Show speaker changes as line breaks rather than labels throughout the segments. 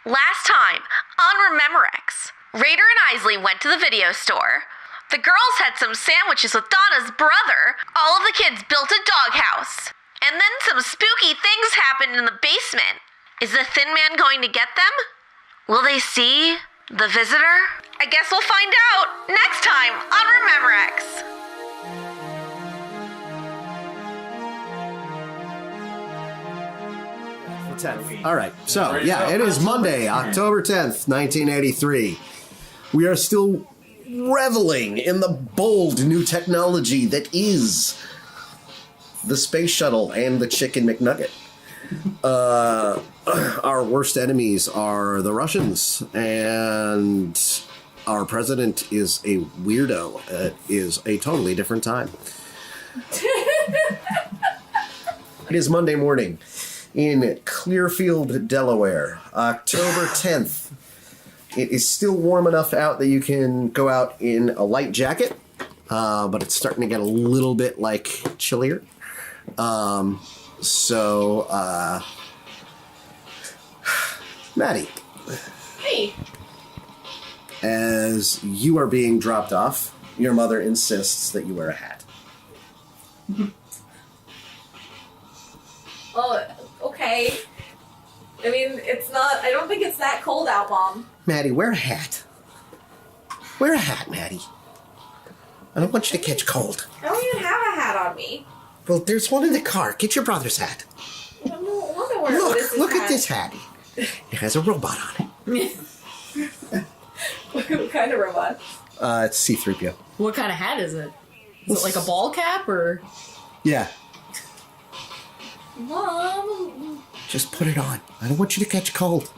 Last time on Rememorex, Rader and Eisley went to the video store. The girls had some sandwiches with Donna's brother. All of the kids built a doghouse. And then some spooky things happened in the basement. Is the Thin Man going to get them? Will they see the visitor? I guess we'll find out next time on Rememorex.
All right, so yeah, it is Monday, October 10th, 1983. We are still reveling in the bold new technology that is the space shuttle and the chicken McNugget. Our worst enemies are the Russians, and our president is a weirdo. It is a totally different time. It is Monday morning in Clearfield, Delaware, October 10th. It is still warm enough out that you can go out in a light jacket, but it's starting to get a little bit, chillier. Maddie.
Hey.
As you are being dropped off, your mother insists that you wear a hat.
Oh, okay. I mean, I don't think it's that cold out, Mom.
Maddie, wear a hat. Wear a hat, Maddie. I don't want you to catch cold.
I don't even have a hat on me.
Well, there's one in the car. Get your brother's hat.
I don't want to wear
Look at this hat. It has a robot on it.
What kind of robot?
It's C-3PO.
What kind of hat is it? Is it like a ball cap or?
Yeah.
Mom,
Just put it on. I don't want you to catch cold.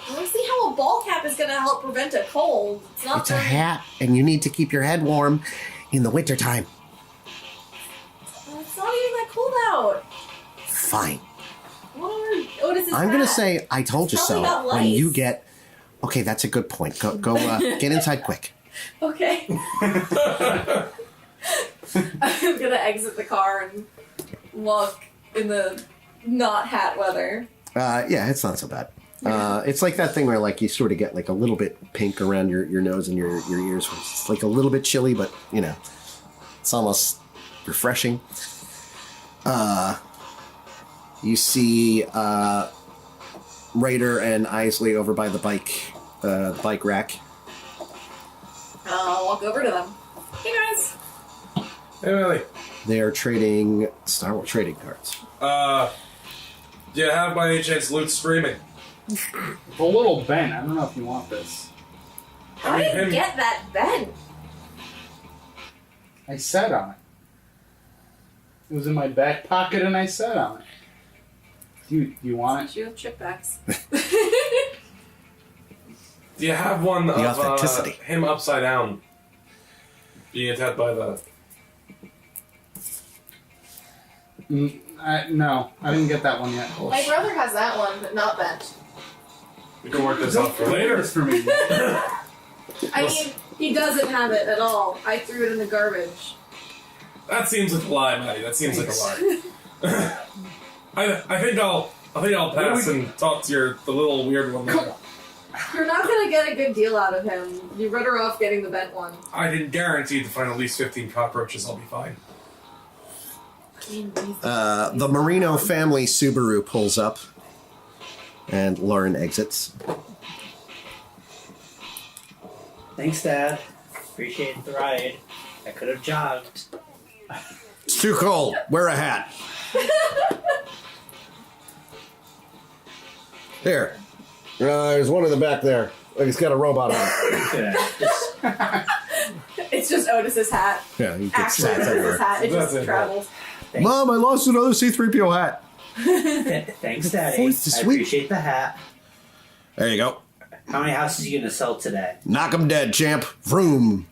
I don't see how a ball cap is going to help prevent a cold.
It's a hat, and you need to keep your head warm in the wintertime.
It's not even that cold out.
Fine.
Otis's
I'm
hat.
going to say, I told you so.
Not
When
lice.
you get... Okay, that's a good point. Go get inside quick.
Okay. I'm going to exit the car and walk in the not hat weather.
Yeah, it's not so bad. It's like that thing where you sort of get a little bit pink around your nose and your ears. It's a little bit chilly, but it's almost refreshing. You see Rader and Eisley over by the bike rack.
I'll walk over to them. Hey guys.
Hey, Millie.
They are trading Star Wars trading cards.
Do you have by any chance loot streaming?
It's a little bent. I don't know if you want this.
How did you get that bent?
I sat on it. It was in my back pocket and I sat on it. Do you want it?
You have chip backs.
Do you have one
The
of
authenticity.
him upside down being attacked by the...
No, I didn't get that one yet.
My brother has that one, but not bent.
We can work this out for later.
For me.
I mean, he doesn't have it at all. I threw it in the garbage.
That seems like a lie, Maddie. That seems like a lie. I think I'll pass and talk to the little weird one there.
You're not gonna get a good deal out of him. You're better off getting the bent one.
I can guarantee to find at least 15 cockroaches. I'll be fine.
The Marino family Subaru pulls up, and Lauren exits.
Thanks, Dad. Appreciate the ride. I could have jogged.
It's too cold. Wear a hat. Here. There's one in the back there. He's got a robot on it.
It's just Otis's hat.
Yeah, he gets
Actually,
sats
Otis's
everywhere.
hat. It
That's
just
it.
travels.
Mom, I lost another C-3PO hat.
Thanks, Daddy.
Voice is
I
sweet.
appreciate the hat.
There you go.
How many houses are you going to sell today?
Knock 'em dead, champ. Vroom.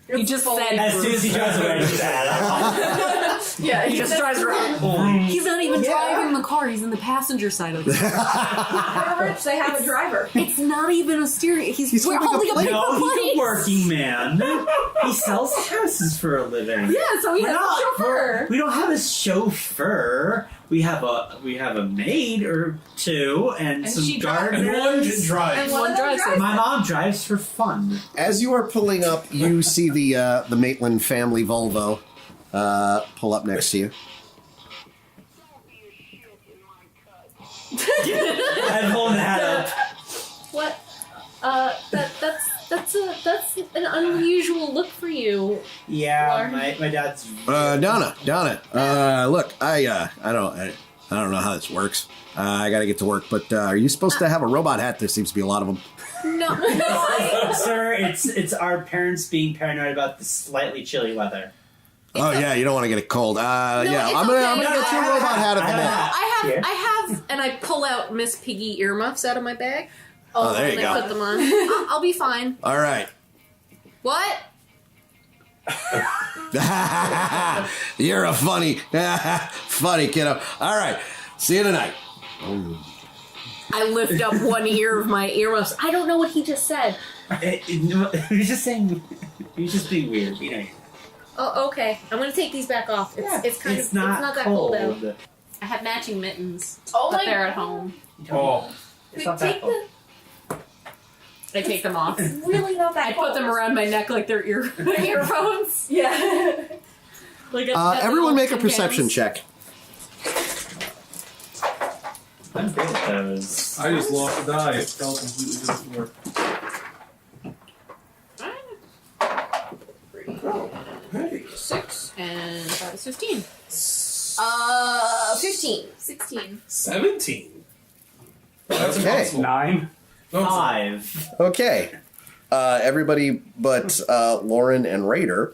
You just said
As soon as he drives away, Dad.
Yeah,
He just drives around. He's not even driving the car. He's in the passenger side of the car.
Rich, they have a driver.
It's not even a steering. He's
holding
holding
a
a
plate.
paper
No, he's
plate.
a working man. He sells houses for a living.
Yeah, so he
We're
has
not-
a chauffeur.
We don't have a chauffeur. We have a maid or two and some
she drives.
And
gardeners.
one can drive.
And
One
one of them
drives.
drives.
My mom drives for fun.
As you are pulling up, you see the Maitland family Volvo pull up next to you.
I'm holding that up.
What? That's an unusual look for you.
Yeah, my dad's.
Donna. Look, I don't know how this works. I got to get to work, but are you supposed to have a robot hat? There seems to be a lot of them.
No.
Sir, it's our parents being paranoid about the slightly chilly weather.
Oh yeah, you don't want to get it cold. Yeah,
it's
I'm gonna
okay.
get you a robot hat at the mall.
I have, and I pull out Miss Piggy earmuffs out of my bag.
Oh, there you
and I
go.
put them on. I'll be fine.
All right.
What?
You're a funny kiddo. All right. See you tonight.
I lift up one ear of my earmuffs. I don't know what he just said.
He's just saying. He's just being weird. You know.
Oh, okay. I'm gonna take these back off. It's not that cold out. I have matching mittens,
Oh
but
my
they're
God.
at home.
Oh,
It's not that
Take
cold.
I take them off.
It's really not that
I put them around my neck like they're earphones.
Yeah.
Like
Everyone make a perception check.
I'm good at those.
I just lost a die. It fell completely to the floor. Hey.
6 and 5 is 15. 15.
16.
17. That's
Okay.
impossible.
9.
No, it's-
5.
Okay. Everybody but Lauren and Rader,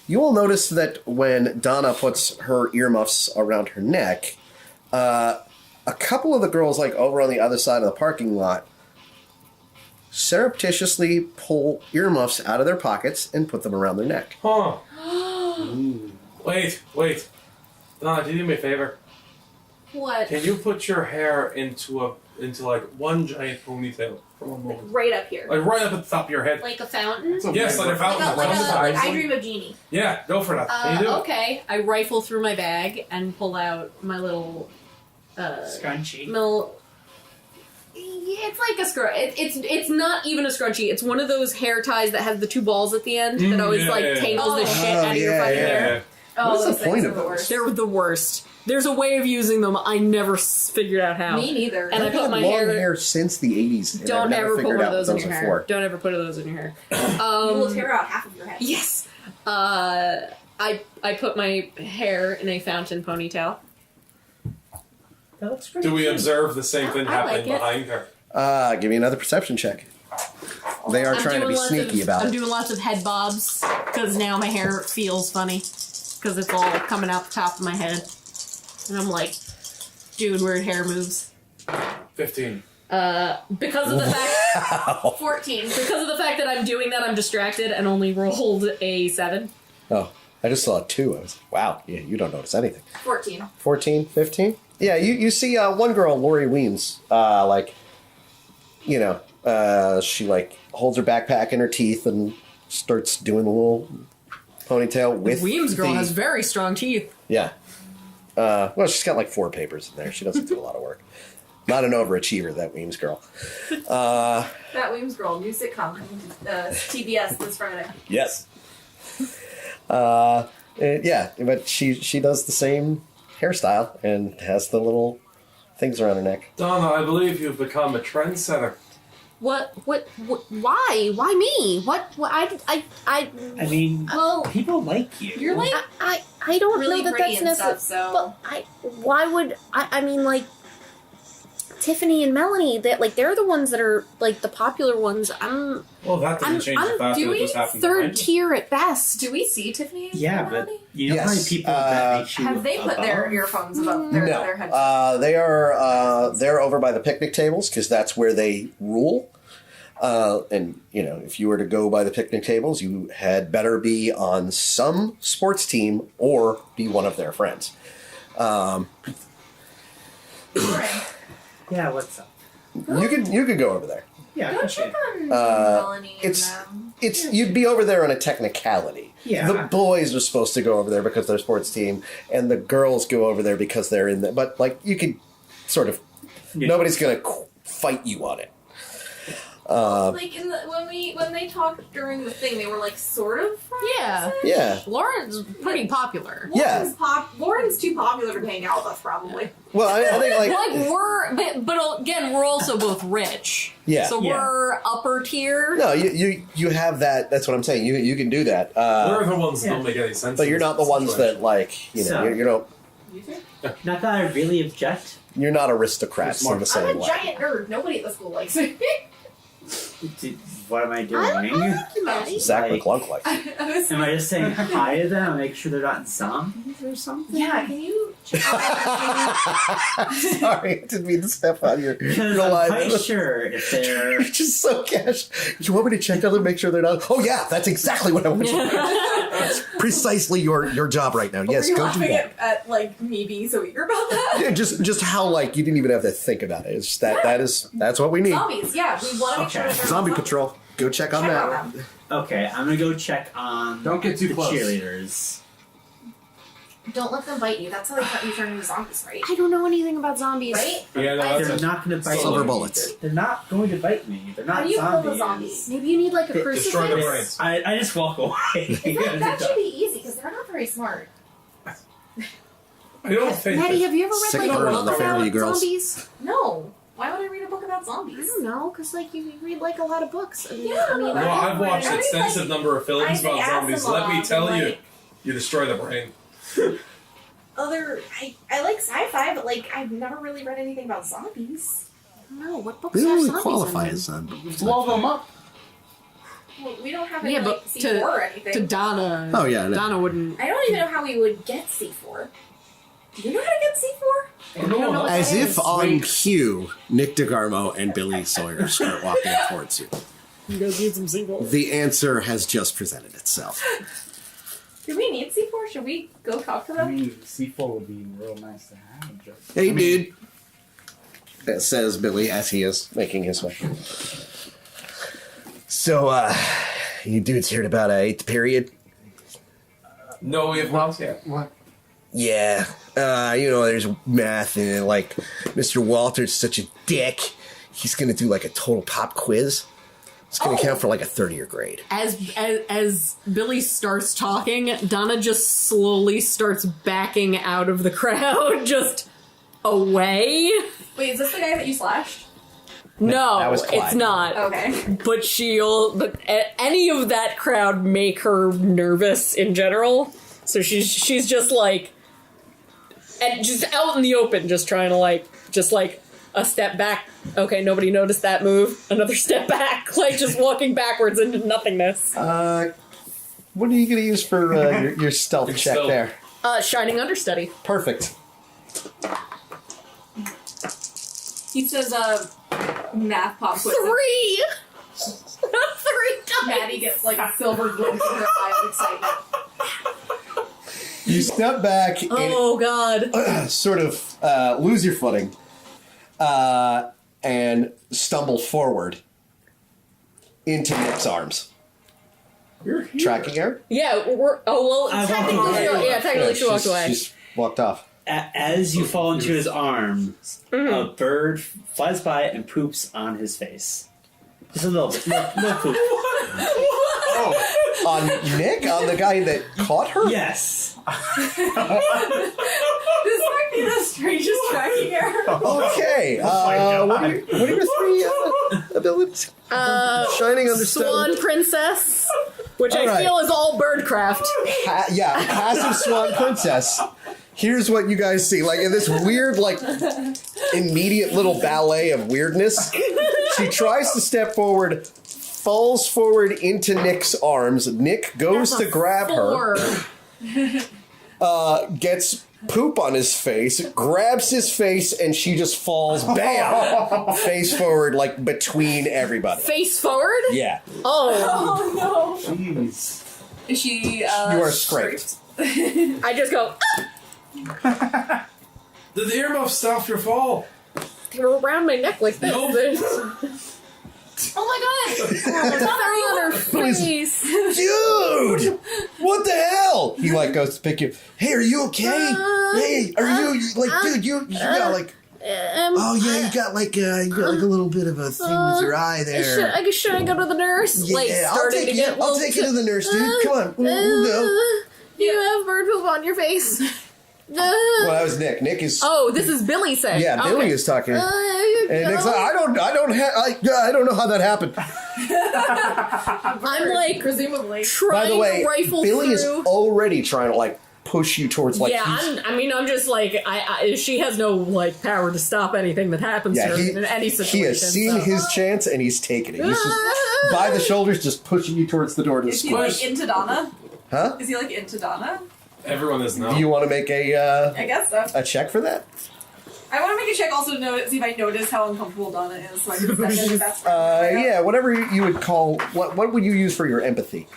you will notice that when Donna puts her earmuffs around her neck, a couple of the girls, like over on the other side of the parking lot, surreptitiously pull earmuffs out of their pockets and put them around their neck.
Huh. Wait. Donna, can you do me a favor?
What?
Can you put your hair into like one giant ponytail for one moment?
Right up here.
Like right up at the top of your head.
Like a fountain?
Yes, like a fountain.
Like I Dream of Genie.
Yeah, go for that. Can you do it?
Okay. I rifle through my bag and pull out my little
Scrunchy.
It's like a scrunchie. It's not even a scrunchie. It's one of those hair ties that has the two balls at the end that always tangles the shit out of your fucking hair.
Oh,
What's the
those
point
things
of
are the
those?
worst.
They're the worst. There's a way of using them. I never figured out how.
Me neither.
And I
I've
put
had
my
long
hair.
hair since the 80s. And
Don't
I've never
ever put
figured
one of
out
those
what
in your hair.
before.
Don't ever put those in your hair.
You will tear out half of your head.
Yes. I put my hair in a fountain ponytail.
That looks great.
Do we observe the same thing
I
happening
like it.
behind her?
Give me another perception check. They are trying to be sneaky about
I'm
it.
doing lots of head bobs because now my hair feels funny because it's all coming out the top of my head, and I'm like doing weird hair moves.
15.
Because of the fact
14.
because of the fact that I'm doing that, I'm distracted and only rolled a 7.
Oh, I just saw a 2. I was like, wow, yeah, you don't notice anything.
14.
14, 15? Yeah, you see one girl, Lori Weems, she like holds her backpack in her teeth and starts doing the little ponytail with
Weems girl
the-
has very strong teeth.
Yeah. Well, she's got like 4 papers in there. She doesn't do a lot of work. Not an overachiever, that Weems girl.
That Weems Girl, new sitcom. TBS this Friday.
Yes. Yeah, but she does the same hairstyle and has the little things around her neck.
Donna, I believe you've become a trendsetter.
What why me? What
I mean,
well,
people like you.
You're like
I don't
really
know that
pretty
that's
and stuff,
necessary.
so.
But why would I mean, like, Tiffany and Melanie, they're the ones that are like the popular ones.
Well, that doesn't change the fact that it
doing
just happened.
Third
behind you.
tier at best.
Do we see Tiffany? and
Yeah, but
Melanie?
you know how many
Yes,
people that make you
Have they put their
above?
earphones above their headsets?
No, they are they're over by the picnic tables because that's where they rule. And, if you were to go by the picnic tables, you had better be on some sports team or be one of their friends.
Right.
Yeah, what's up?
You could go over there.
Yeah,
Go
okay.
check on Melanie and them.
You'd be over there on a technicality.
Yeah.
The boys are supposed to go over there because they're sports team, and the girls go over there because they're in the. But you could sort of. Nobody's gonna fight you on it.
Like when they talked during the thing, they were like sort of friends.
Yeah.
Lauren's pretty popular.
Lauren's too popular to hang out with us, probably.
Well, I think
But again, we're also both rich.
Yeah.
So we're upper tier.
No, you have that. That's what I'm saying. You can do that.
We're the ones that don't make any sense.
But you're not the ones that you don't.
You too?
Not that I really object.
You're not aristocrats in the same
I'm a
way.
giant nerd. Nobody at the school likes me.
What am I doing?
Zach
Like-
McClunk likes.
Am I just saying hi to them and make sure they're not zombies or something?
Yeah, can you check out
Sorry, I didn't mean to step on your
Because I'm
line.
quite sure if they're...
You're just so cash. You want me to check on them, make sure they're not? Oh yeah, that's exactly what I want you to do. That's precisely your job right now. Yes,
Were you
go do
laughing
that.
at like me being so eager about that?
Yeah, just how you didn't even have to think about it. It's just that's what we need.
Zombies, yeah. We want to make sure that they're
Zombie
not
patrol. Go check on
Check
that.
on them.
Okay, I'm gonna go check on
Don't get too
the
close.
cheerleaders.
Don't let them bite you. That's how they cut you turn into zombies, right?
I don't know anything about zombies.
Right?
Yeah, no,
They're
that's
not gonna bite
Silver
me.
bullets.
They're not going to bite me. They're
How
not
do you kill
zombies.
the zombies?
Maybe you need like a
destroy the
crucifix.
brains.
I just walk away.
That should be easy because they're not very smart.
I don't think.
Maddie, have you ever
Sick
read like a
burn on the
book
family,
about
girls.
zombies?
No. Why would I read a book about
I
zombies?
don't know, because like you read like a lot of books.
Yeah,
I mean,
but
Well, I've watched
I
an
mean,
extensive number of films
Isaac
about zombies. Let me
Asimov
tell
and,
you,
like-
you destroy the brain.
I like sci-fi, but like I've never really read anything about zombies.
I don't know what books
We don't
have
really
zombies
qualify
in
as
them.
Blow them up.
Well, we don't have any
Yeah,
like
but
C4 or anything.
to Donna.
Oh, yeah, no.
Donna wouldn't.
I don't even know how we would get C4. Do you know how to get C4?
I don't know what
As
that
if
is.
on cue, Nick DeGarmo and Billy Sawyer start walking towards you.
You guys need some sequel.
The answer has just presented itself.
Do we need C4? Should we go talk to
I
them?
mean, C4 would be real nice to have. Just.
Hey, dude. That says Billy as he is making his way. So, you dudes heard about 8th period?
No, we have not yet.
What?
Yeah. There's math and Mr. Walter's such a dick. He's gonna do a total pop quiz. It's gonna count for a third-year grade.
As Billy starts talking, Donna just slowly starts backing out of the crowd, just away.
Wait, is this the guy that you slashed?
No,
that was Clyde.
it's not.
Okay.
But any of that crowd make her nervous in general. So she's just and just out in the open, just trying to a step back. Okay, nobody noticed that move. Another step back, just walking backwards into nothingness.
What are you gonna use for your stealth
Your
check
stealth.
there?
Shining understudy.
Perfect.
He says, math pop quiz.
3! 3 times!
Maddie gets a silver glint in her eye of excitement.
You step back
Oh god.
and sort of lose your footing and stumble forward into Nick's arms.
You're here.
Tracking her?
Yeah, technically she walked away.
She's walked off.
As you fall into his arms, a bird flies by and poops on his face. Just a little bit. No poop.
On Nick? On the guy that caught her?
Yes.
This might be the strangest tracking error.
Okay. What are your 3 abilities? Shining understudy.
Swan princess, which I
Alright.
feel is all birdcraft.
Passive swan princess. Here's what you guys see. In this weird, immediate little ballet of weirdness, she tries to step forward, falls forward into Nick's arms. Nick goes to grab her. gets poop on his face, grabs his face, and she just falls, bam, face forward, like between everybody.
Face forward?
Yeah.
Oh.
Oh no.
Jeez.
Is she?
You are scraped.
I just go,
Did the earmuffs stop your fall?
they were around my neck like this.
Nope.
Oh my god!
They're on her face.
Dude! What the hell? He like goes to pick you. Hey, are you okay? Hey, are you like, dude? You got like. Oh yeah, you got like a little bit of a thing with your eye there.
Should I go to the nurse?
Yeah,
Like,
I'll
starting
take
to
you.
get
I'll take you to the nurse, dude. Come on, we'll go.
You have bird poop on your face.
Well, that was Nick. Nick is.
Oh, this is Billy saying.
Yeah, Billy
Okay.
is talking. And Nick's like, I don't know how that happened.
I'm like
Presumably.
trying
By the way,
to rifle
Billy
through.
is already trying to like push you towards like.
Yeah,
he's-
I'm just like she has no like power to stop anything that happens
Yeah,
to her in any situation.
he has seen
so.
his chance and he's taken it. He's just by the shoulders, just pushing you towards the door to the
Is he
school.
like into Donna?
Huh?
Is he like into Donna?
Everyone is now.
Do you want to make a
I guess so.
check for that?
I want to make a check also to see if I notice how uncomfortable Donna is, so I can step in if that's right.
Yeah, whatever you would call. What would you use for your empathy?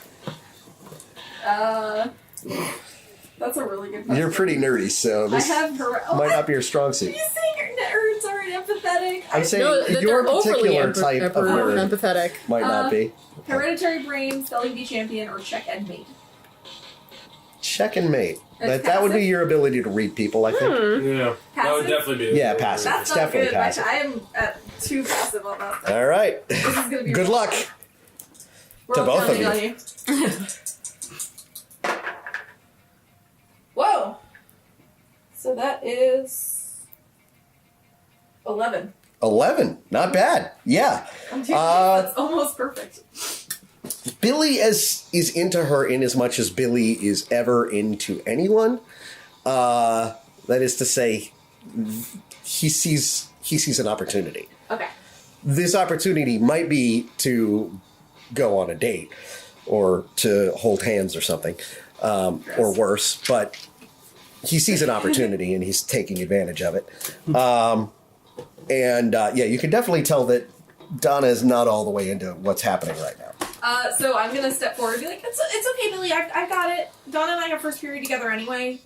That's a really good question.
You're pretty nerdy, so
I
this
have
might not be your strong
Are
suit.
you saying nerds aren't empathetic?
I'm saying
No, that
your
they're overly
particular type of nerd
empathetic.
might not be.
Hereditary Brain, Spelling Bee Champion, or Check and Mate.
Check and mate.
It's
That would be
passive?
your ability to read people, I think.
Yeah. That would
Passive?
definitely be.
Yeah, passive.
That's
It's
not
definitely
good.
passive.
I am too passive on that.
All right.
This is gonna be
Good
real
luck.
tough. We're
to
all
both of
counting
you.
on Whoa! So that is 11.
11. Not bad. Yeah.
That's almost perfect.
Billy is into her in as much as Billy is ever into anyone. That is to say, he sees an opportunity.
Okay.
This opportunity might be to go on a date or to hold hands or something, or worse, but he sees an opportunity and he's taking advantage of it. Yeah, you can definitely tell that Donna is not all the way into what's happening right now.
So I'm gonna step forward and be like, it's okay, Billy, I got it. Donna and I have first period together anyway.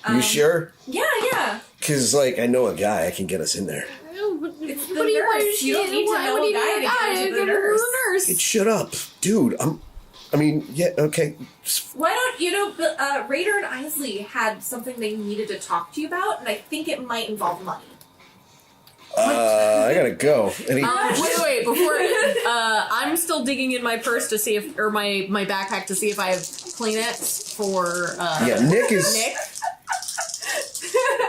You sure?
Yeah.
Because, like, I know a guy I can get us in there.
It's the nurse. You don't need to know a guy to get into the nurse.
Shut up. Dude, yeah, okay.
Why don't, Rader and Eisley had something they needed to talk to you about, and I think it might involve money.
I gotta go. And he,
Wait, before I'm still digging in my purse to see if, or my backpack to see if I have Kleenex for
Nick is
Nick.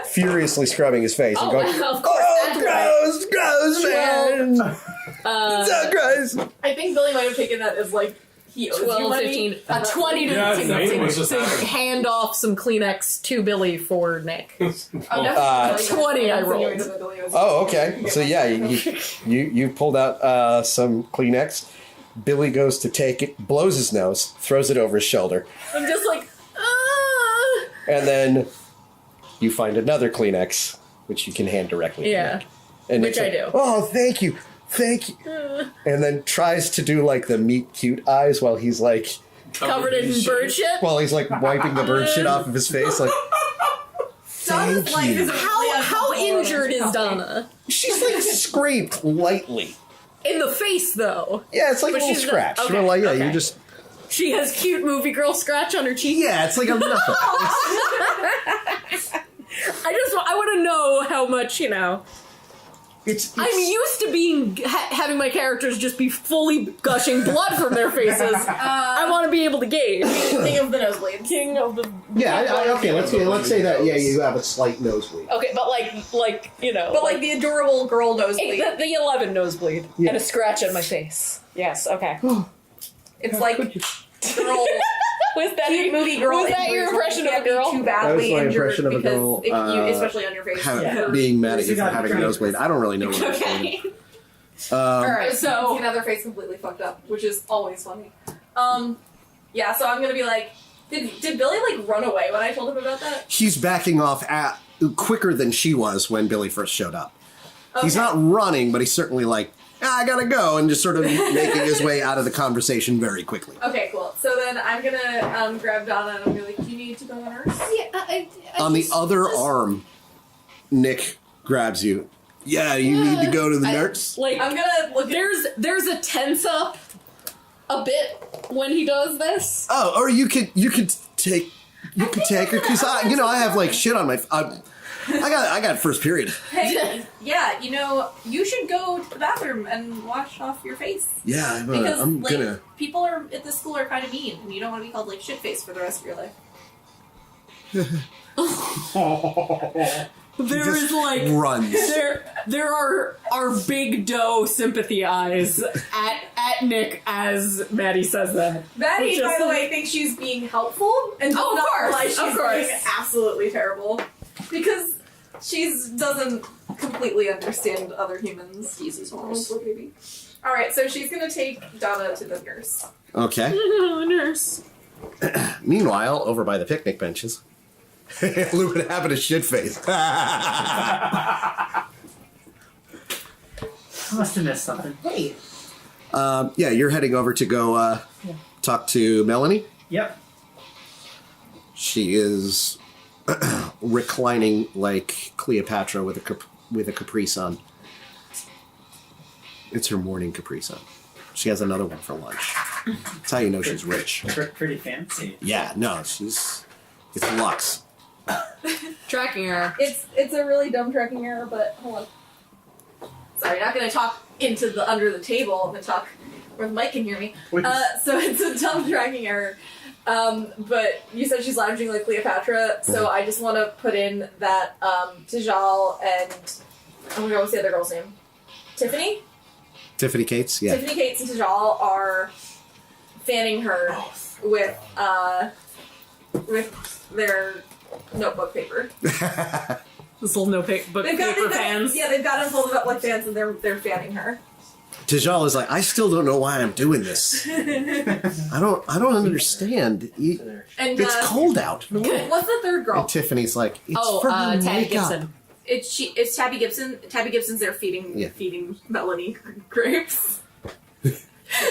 furiously scrubbing his face and going,
Of course, that's right.
gross, man. So gross.
I think Billy might have taken that as like he owes you
12,
money.
15, 20 to,
Yeah,
to,
Zane was just
to
happening.
hand off some Kleenex to Billy for Nick.
Oh, definitely.
20 I rolled.
Insinuated that Billy owes you
Oh,
money.
okay. So yeah, you pulled out some Kleenex. Billy goes to take it, blows his nose, throws it over his shoulder,
I'm just like,
and then you find another Kleenex, which you can hand directly to
yeah.
Nick. And
Which
Nick's
I
like,
do.
Oh, thank you. And then tries to do like the meet cute eyes while he's like
Covered in bird shit.
wiping the bird shit off of his face. Like,
Donna's
thank
life
you.
is really
How
uncomfortable.
injured is Donna?
She's like scraped lightly.
In the face, though.
Yeah, it's like
But
a little
she's
scratch.
not-
You know, like,
okay.
you just.
She has cute movie girl scratch on her cheek.
Yeah, it's like a nothing.
I want to know how much,
It's
I'm used to being having my characters just be fully gushing blood from their faces. I want to be able to gauge.
King of the nosebleeds.
King of the.
okay. Let's say that. Yeah, you have a slight nosebleed.
Okay, but like
But like the adorable girl nosebleed.
the 11 nosebleed
Yeah.
and a scratch on my face. Yes. Okay.
It's like girl.
Was that
Cute movie girl.
Was that your
injuries
impression
where
of a
you
girl?
can't be too badly
That was my
injured
impression of a
because
girl,
if you, especially on your face.
Being mad at you for having a nosebleed. I don't really know what I'm
Okay.
All right, so
So-
another face completely fucked up, which is always funny. Yeah, so I'm gonna be like, Did Billy, like, run away when I told him about that?
He's backing off quicker than she was when Billy first showed up.
Okay.
He's not running, but he's certainly like, I gotta go, and just sort of making his way out of the conversation very quickly.
Okay, cool. So then I'm gonna grab Donna and I'm gonna be like, do you need to go to nurse?
Yeah, I
On the
just-
other arm, Nick grabs you. Yeah, you need to go to the nurse?
Like,
I'm gonna look at...
there's a tense up a bit when he does this.
Oh, or you could take her, because I have like shit on my... I got first period.
Hey, yeah, you should go to the bathroom and wash off your face.
Yeah,
Because,
I'm
like,
gonna...
people at this school are kind of mean, and you don't want to be called, like, shit-face for the rest of your life.
There is like
runs.
There are big doe sympathy eyes at Nick as Maddie says that.
Maddie,
Just
by the
like-
way, thinks she's being helpful, and does
Oh, of
not
course,
realize she's
of course.
being absolutely terrible. Because she doesn't completely understand other humans.
Jesus
Oh,
Christ.
poor baby. Alright, so she's gonna take Donna to the nurse.
Okay.
Nurse.
Meanwhile, over by the picnic benches, Lou would have a shit face.
I must have missed something. Hey.
Yeah, you're heading over to go talk to Melanie.
Yep.
She is reclining like Cleopatra with a caprice on. It's her morning caprice on. She has another one for lunch. That's how you know she's rich.
Pretty fancy.
Yeah, no, it's luxe.
Tracking error.
It's a really dumb tracking error, but hold on. Sorry, not gonna talk into under the table. I'm gonna talk where the mic can hear me. So it's a dumb tracking error. But you said she's lounging like Cleopatra, so I just want to put in that Tijal and oh my god, what's the other girl's name? Tiffany?
Tiffany Cates, yeah.
Tiffany Cates and Tijal are fanning her with their notebook paper.
This little notebook paper fans.
Yeah, they've got them folded up like fans, and they're fanning her.
Tijal is like, I still don't know why I'm doing this. I don't understand.
And
It's cold out.
what's the third girl?
And Tiffany's like, it's for her
Tabby
makeup.
Gibson.
It's Tabby Gibson. Tabby Gibson's there feeding Melanie grapes.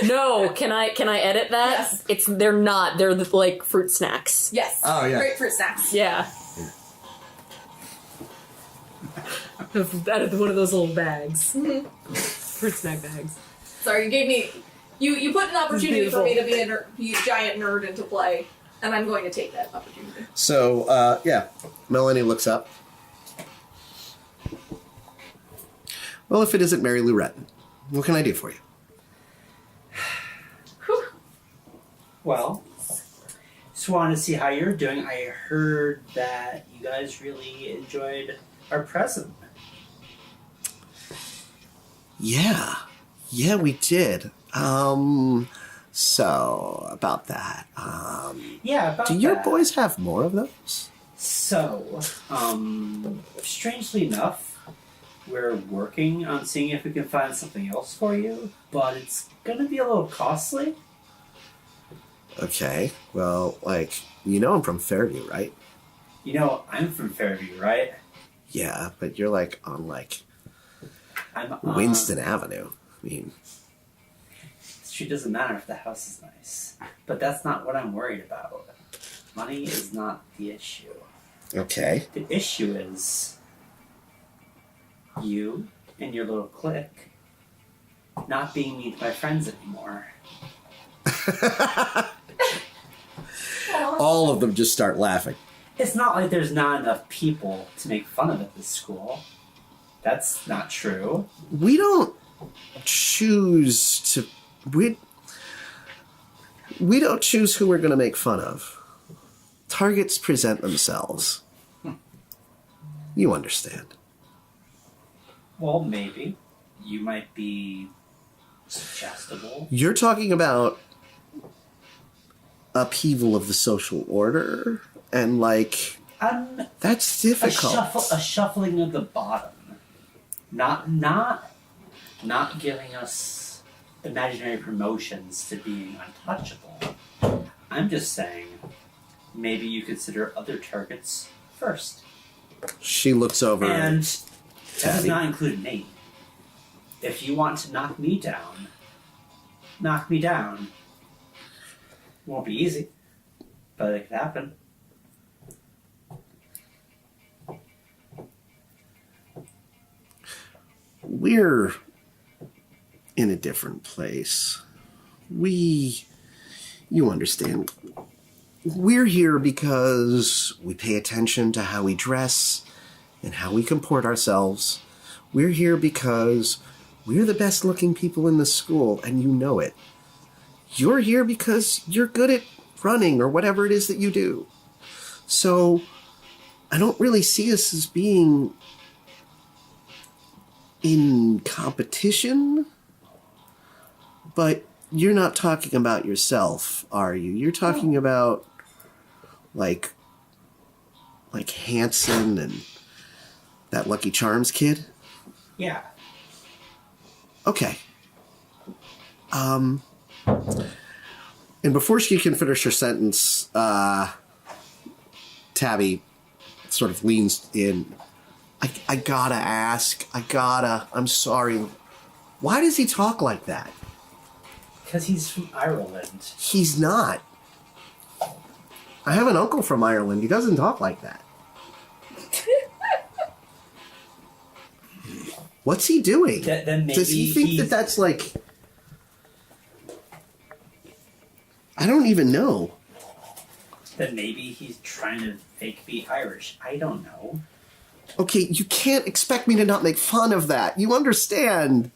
No, can I edit that?
Yes.
They're not. They're like fruit snacks.
Yes.
Oh, yeah.
Grapefruit snacks.
Yeah. Out of one of those little bags. Fruit snack bags.
Sorry, you gave me. You put an opportunity for me to
Beautiful.
be a giant nerd into play, and I'm going to take that opportunity.
So, yeah, Melanie looks up. Well, if it isn't Mary Lou Retton, what can I do for you?
Whew.
Well, just wanted to see how you're doing. I heard that you guys really enjoyed our present.
Yeah, we did. So, about that.
Yeah, about
Do your
that.
boys have more of those?
So, strangely enough, we're working on seeing if we can find something else for you, but it's gonna be a little costly.
Okay, well, I'm from Fairview, right?
I'm from Fairview, right?
Yeah, but you're on
I'm
Winston Avenue. I mean,
The street doesn't matter if the house is nice, but that's not what I'm worried about. Money is not the issue.
okay.
The issue is you and your little clique not being mean to my friends anymore.
All of them just start laughing.
It's not like there's not enough people to make fun of at this school. That's not true.
We don't choose to... We don't choose who we're going to make fun of. Targets present themselves. You understand.
Well, maybe. You might be suggestible.
You're talking about upheaval of the social order, and that's difficult.
A shuffling of the bottom. Not giving us imaginary promotions to being untouchable. I'm just saying, maybe you consider other targets first.
She looks over.
And that does
Tabby.
not include me. If you want to knock me down. Won't be easy, but it could happen.
We're in a different place. You understand. We're here because we pay attention to how we dress and how we comport ourselves. We're here because we're the best looking people in the school, and you know it. You're here because you're good at running or whatever it is that you do. So I don't really see us as being in competition, but you're not talking about yourself, are you? You're talking about like Hanson and that Lucky Charms kid?
Yeah.
Okay. And before she can finish her sentence, Tabby sort of leans in. I gotta ask. I'm sorry. Why does he talk like that?
Because he's from Ireland.
He's not. I have an uncle from Ireland. He doesn't talk like that. What's he doing?
Then maybe
does he think that that's like... I don't even know.
Then maybe he's trying to fake be Irish. I don't know.
Okay, you can't expect me to not make fun of that. You understand?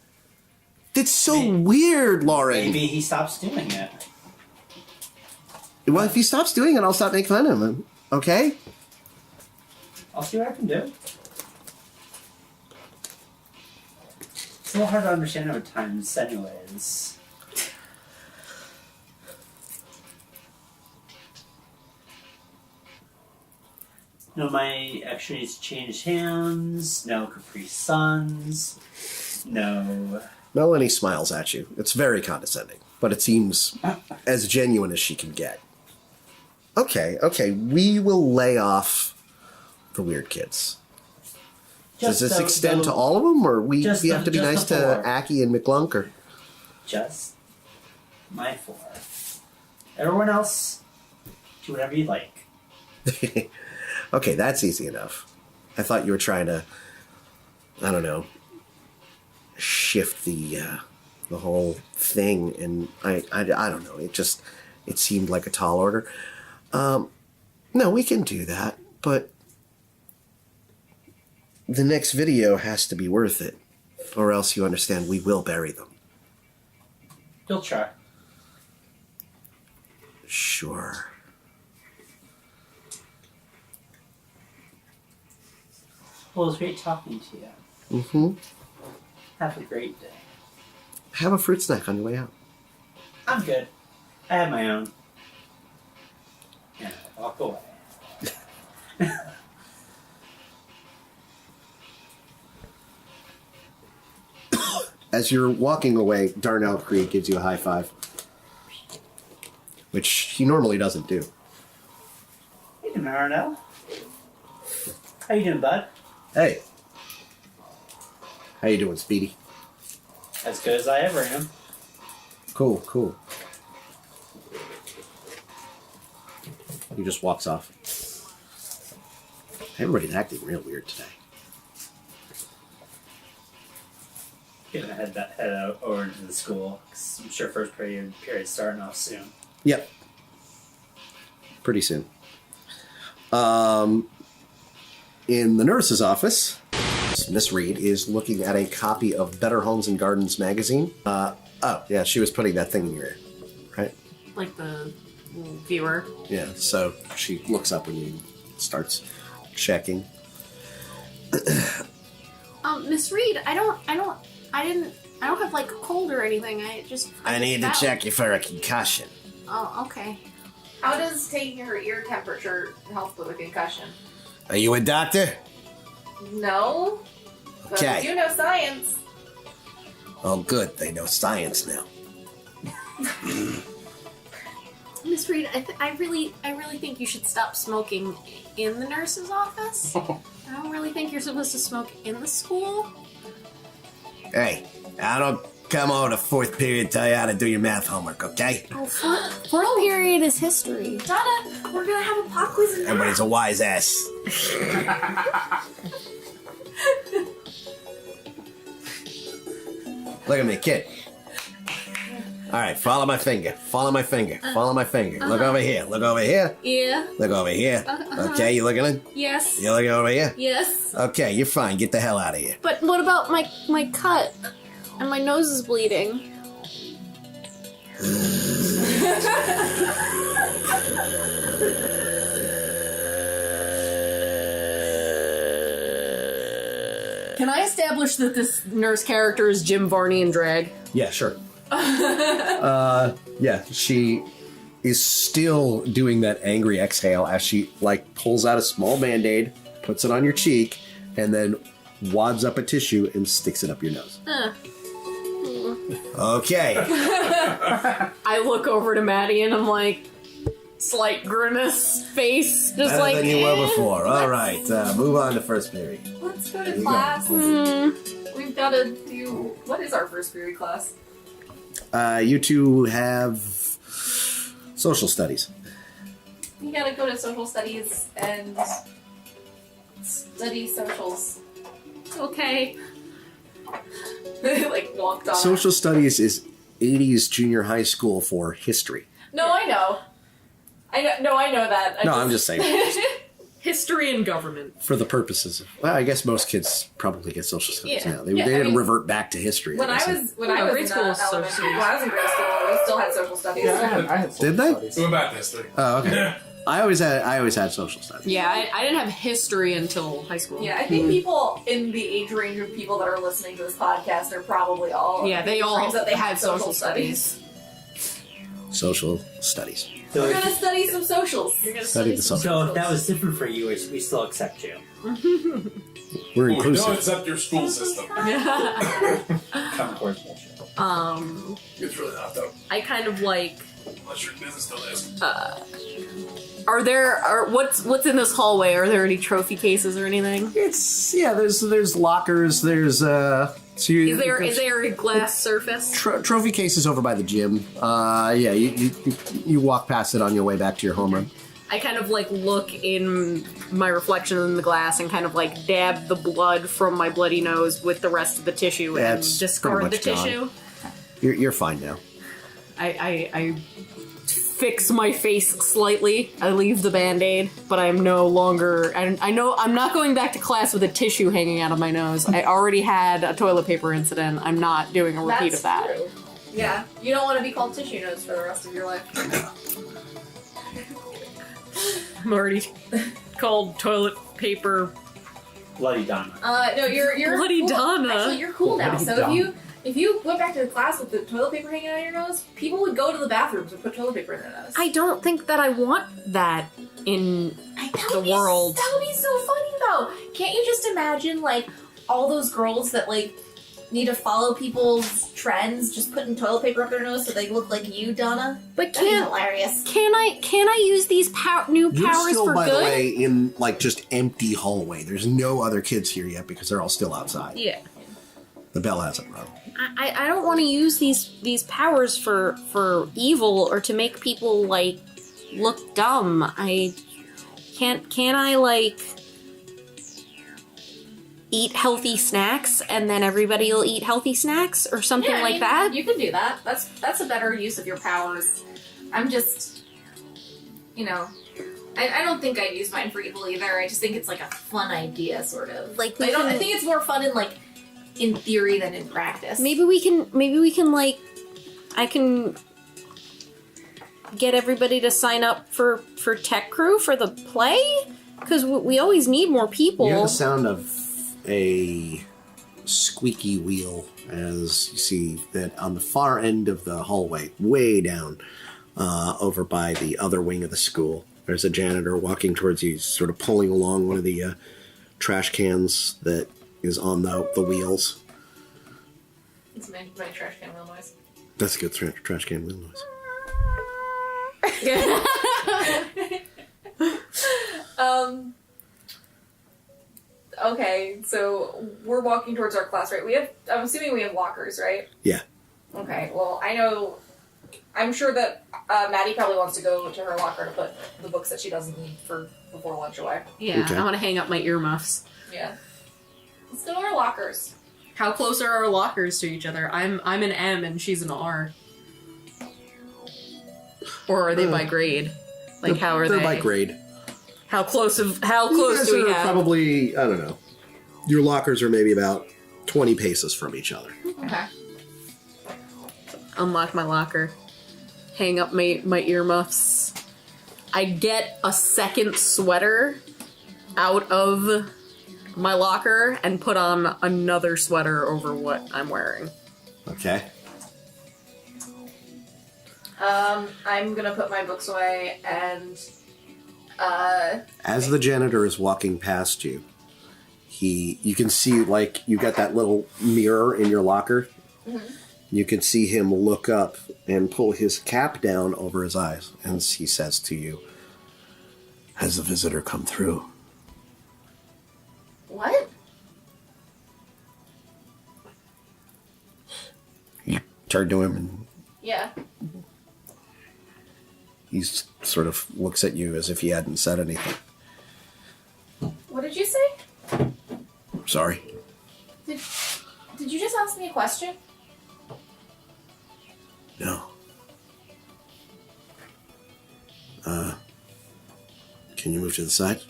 It's so weird, Lauren.
Maybe he stops doing it.
Well, if he stops doing it, I'll stop making fun of him. Okay?
I'll see what I can do. It's a little hard to understand at times anyways. No, my action needs to change hands. No Capri Suns. No.
Melanie smiles at you. It's very condescending, but it seems as genuine as she can get. Okay, we will lay off the weird kids. Does this extend to all of them, or we have to be nice to Aki and McClunk? Or?
Just my 4. Everyone else, do whatever you like.
Okay, that's easy enough. I thought you were trying to, I don't know, shift the whole thing, and I don't know. It seemed like a tall order. No, we can do that, but the next video has to be worth it, or else you understand we will bury them.
You'll try.
Sure.
Well, it was great talking to you.
Mm-hmm.
Have a great day.
Have a fruit snack on your way out.
I'm good. I have my own. And I'll walk away.
As you're walking away, Darnell Creed gives you a high five, which he normally doesn't do.
Hey, Darnell. How you doing, bud?
Hey. How you doing, Speedy?
As good as I ever am.
Cool. He just walks off. Everybody's acting real weird today.
Gonna head out over to the school. 'Cause I'm sure first period's starting off soon.
Yep. Pretty soon. In the nurse's office, Miss Reed is looking at a copy of Better Homes and Gardens magazine. Yeah, she was putting that thing in your ear, right?
Like the viewer.
Yeah, so she looks up and he starts checking.
Miss Reed, I don't have like a cold or anything.
I need to check you for a concussion.
Oh, okay.
How does taking her ear temperature help with a concussion?
Are you a doctor?
No. But
Okay.
you know science.
Oh, good. They know science now.
Miss Reed, I really think you should stop smoking in the nurse's office. I don't really think you're supposed to smoke in the school.
Hey, I don't come over to fourth period tell you how to do your math homework, okay?
Oh, fourth period is history.
Donna, we're gonna have a pop quiz in
Everybody's a wise ass. Look at me, kid. All right, follow my finger. Follow my finger. Follow my finger. Look over here. Look over here.
Yeah.
Look over here. Okay, you looking at?
Yes.
You looking over here?
Yes.
Okay, you're fine. Get the hell out of here.
But what about my cut? And my nose is bleeding.
Can I establish that this nurse character is Jim Varney in drag?
Yeah, sure. Yeah, she is still doing that angry exhale as she like pulls out a small band-aid, puts it on your cheek, and then wads up a tissue and sticks it up your nose. Okay.
I look over to Maddie and I'm like, slight grimace face, just
Better
like
than you were before. All right, move on to first period.
Let's go to class. We've got to do... What is our first period class?
You two have social studies.
We gotta go to social studies and study socials.
Okay.
Like, walked on.
Social studies is 80s junior high school for history.
No, I know. I know that.
I'm just saying.
history and government.
For the purposes of, well, I guess most kids probably get social studies
Yeah.
now. They
Yeah,
didn't
I mean,
revert back to history.
When I was in
grade
elementary
school,
school, when I was in grade school, we still had social studies.
Yeah, I had social
Did they?
studies.
We went back to history.
Oh, okay. I always had social studies.
Yeah, I didn't have history until high school.
Yeah, I think people in the age range of people that are listening to this podcast are probably all
Yeah, they all
that they
had social studies.
Social studies.
So,
We're
if,
gonna study some socials.
You're gonna
Study the
some
social.
so if that was different for you, we still accept you.
We're
We don't
inclusive.
accept your school system.
Concourse bullshit.
It's really not, though.
I kind of like.
Unless your business still is.
What's in this hallway? Are there any trophy cases or anything?
There's lockers. There's
Is there a glass surface?
trophy cases over by the gym. You walk past it on your way back to your homeroom.
I kind of like look in my reflection in the glass and kind of like dab the blood from my bloody nose with the rest of the tissue
That's
and discard the
pretty much
tissue.
You're fine now.
I fix my face slightly. I leave the band-aid, but I'm no longer. I know I'm not going back to class with a tissue hanging out of my nose. I already had a toilet paper incident. I'm not doing a repeat of that.
True. Yeah, you don't want to be called tissue nose for the rest of your life.
I'm already called toilet paper.
Bloody Donna.
No, you're
Bloody
cool.
Donna.
Actually, you're cool now.
Bloody
So
Donna.
if you went back to the class with the toilet paper hanging out of your nose, people would go to the bathrooms and put toilet paper in their nose.
I don't think that I want that in the world.
That would be so funny though. Can't you just imagine like all those girls that like need to follow people's trends, just putting toilet paper up their nose so they look like you, Donna?
But
That'd be
can't
hilarious.
I use these new
You're
powers
still,
for
by
good?
the way, in like just empty hallway. There's no other kids here yet because they're all still outside.
Yeah.
The bell hasn't rung.
I don't want to use these powers for evil or to make people like look dumb. I can I like eat healthy snacks and then everybody will eat healthy snacks or something
Yeah, I
like
mean,
that?
You can do that. That's a better use of your powers. I'm just, I don't think I'd use mine for evil either. I just think it's like a fun idea, sort of.
Like,
I think it's more fun in theory than in practice.
Maybe we can like I can get everybody to sign up for tech crew for the play because we always need more people.
You hear the sound of a squeaky wheel as you see that on the far end of the hallway, way down over by the other wing of the school. There's a janitor walking towards you, sort of pulling along one of the trash cans that is on the wheels.
It's my trash can wheel noise.
That's a good trash can wheel noise.
Okay, so we're walking towards our class, right? I'm assuming we have lockers, right?
Yeah.
Okay, well, I'm sure that Maddie probably wants to go to her locker to put the books that she doesn't need for before lunch away.
Yeah,
Okay.
I want to hang up my earmuffs.
Yeah. Let's go to our lockers.
How close are our lockers to each other? I'm an M and she's an R. Or are they by grade? Like, how are
They're
they?
by grade.
How close
You
do
guys
we
are
have?
probably, I don't know. Your lockers are maybe about 20 paces from each other.
Okay.
Unlock my locker. Hang up my earmuffs. I get a second sweater out of my locker and put on another sweater over what I'm wearing.
Okay.
I'm gonna put my books away and,
As the janitor is walking past you, you can see, like, you got that little mirror in your locker.
Mm-hmm.
You can see him look up and pull his cap down over his eyes, and he says to you, "Has the visitor come through?"
what?
You turn to him, and
Yeah.
he sort of looks at you as if he hadn't said anything.
What did you say?
Sorry.
Did you just ask me a question?
No. Can you move to the side?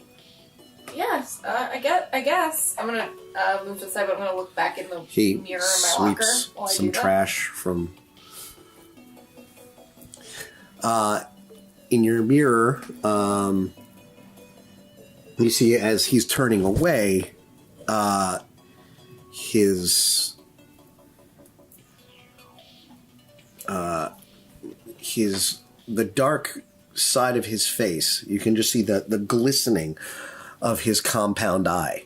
Yes, I guess. I'm gonna move to the side, but I'm gonna look back in the
He
mirror in my locker
sweeps
while I
some
do that.
trash from... in your mirror, you see as he's turning away, the dark side of his face, you can just see the glistening of his compound eye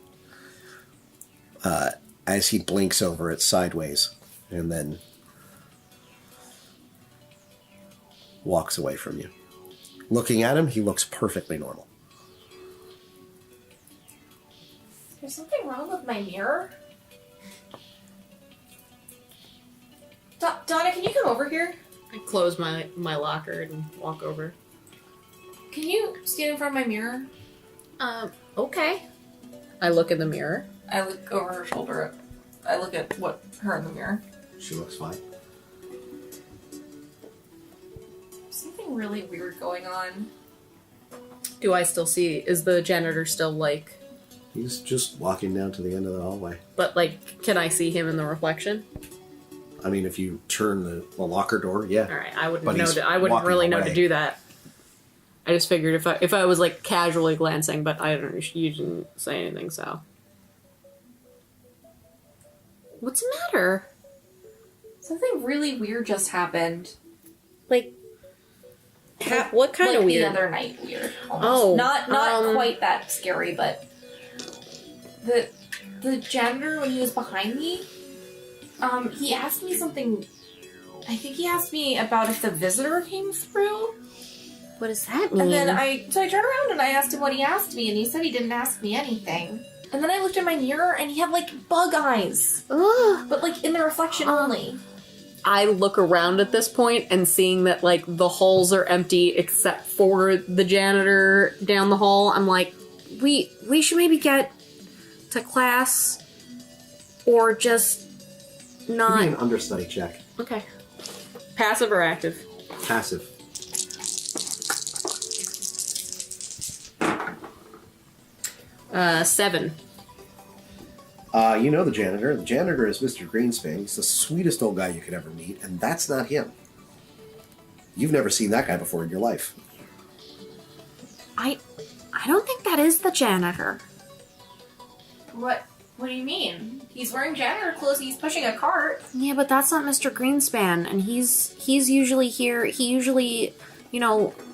as he blinks over it sideways and then walks away from you. Looking at him, he looks perfectly normal.
There's something wrong with my mirror? Donna, can you come over here?
I close my locker and walk over.
Can you stand in front of my mirror?
Okay. I look in the mirror.
I look over her shoulder. I look at her in the mirror.
She looks fine.
Something really weird going on.
Do I still see? Is the janitor still like?
He's just walking down to the end of the hallway.
But like, can I see him in the reflection?
I mean, if you turn the locker door, yeah.
All right, I wouldn't
But
know.
he's
I wouldn't
walking
really know
away.
to do that. I just figured if I was like casually glancing, but I don't know. You didn't say anything, so. What's the matter?
Something really weird just happened.
Like, what kind of weird?
The other night weird. Almost.
Oh,
not quite that scary, but the janitor, when he was behind me, he asked me something. I think he asked me about if the visitor came through.
What does that mean?
And then I turned around and I asked him what he asked me, and he said he didn't ask me anything. And then I looked in my mirror, and he had like bug eyes,
Ugh.
but like in the reflection only.
I look around at this point and seeing that like the halls are empty except for the janitor down the hall, I'm like, we should maybe get to class or just not.
Give me an understudy check.
Okay. Passive or active?
Passive.
Seven.
You know the janitor. The janitor is Mr. Greenspan. He's the sweetest old guy you could ever meet, and that's not him. You've never seen that guy before in your life.
I don't think that is the janitor.
What do you mean? He's wearing janitor clothes. He's pushing a cart.
Yeah, but that's not Mr. Greenspan, and he's usually here. He usually,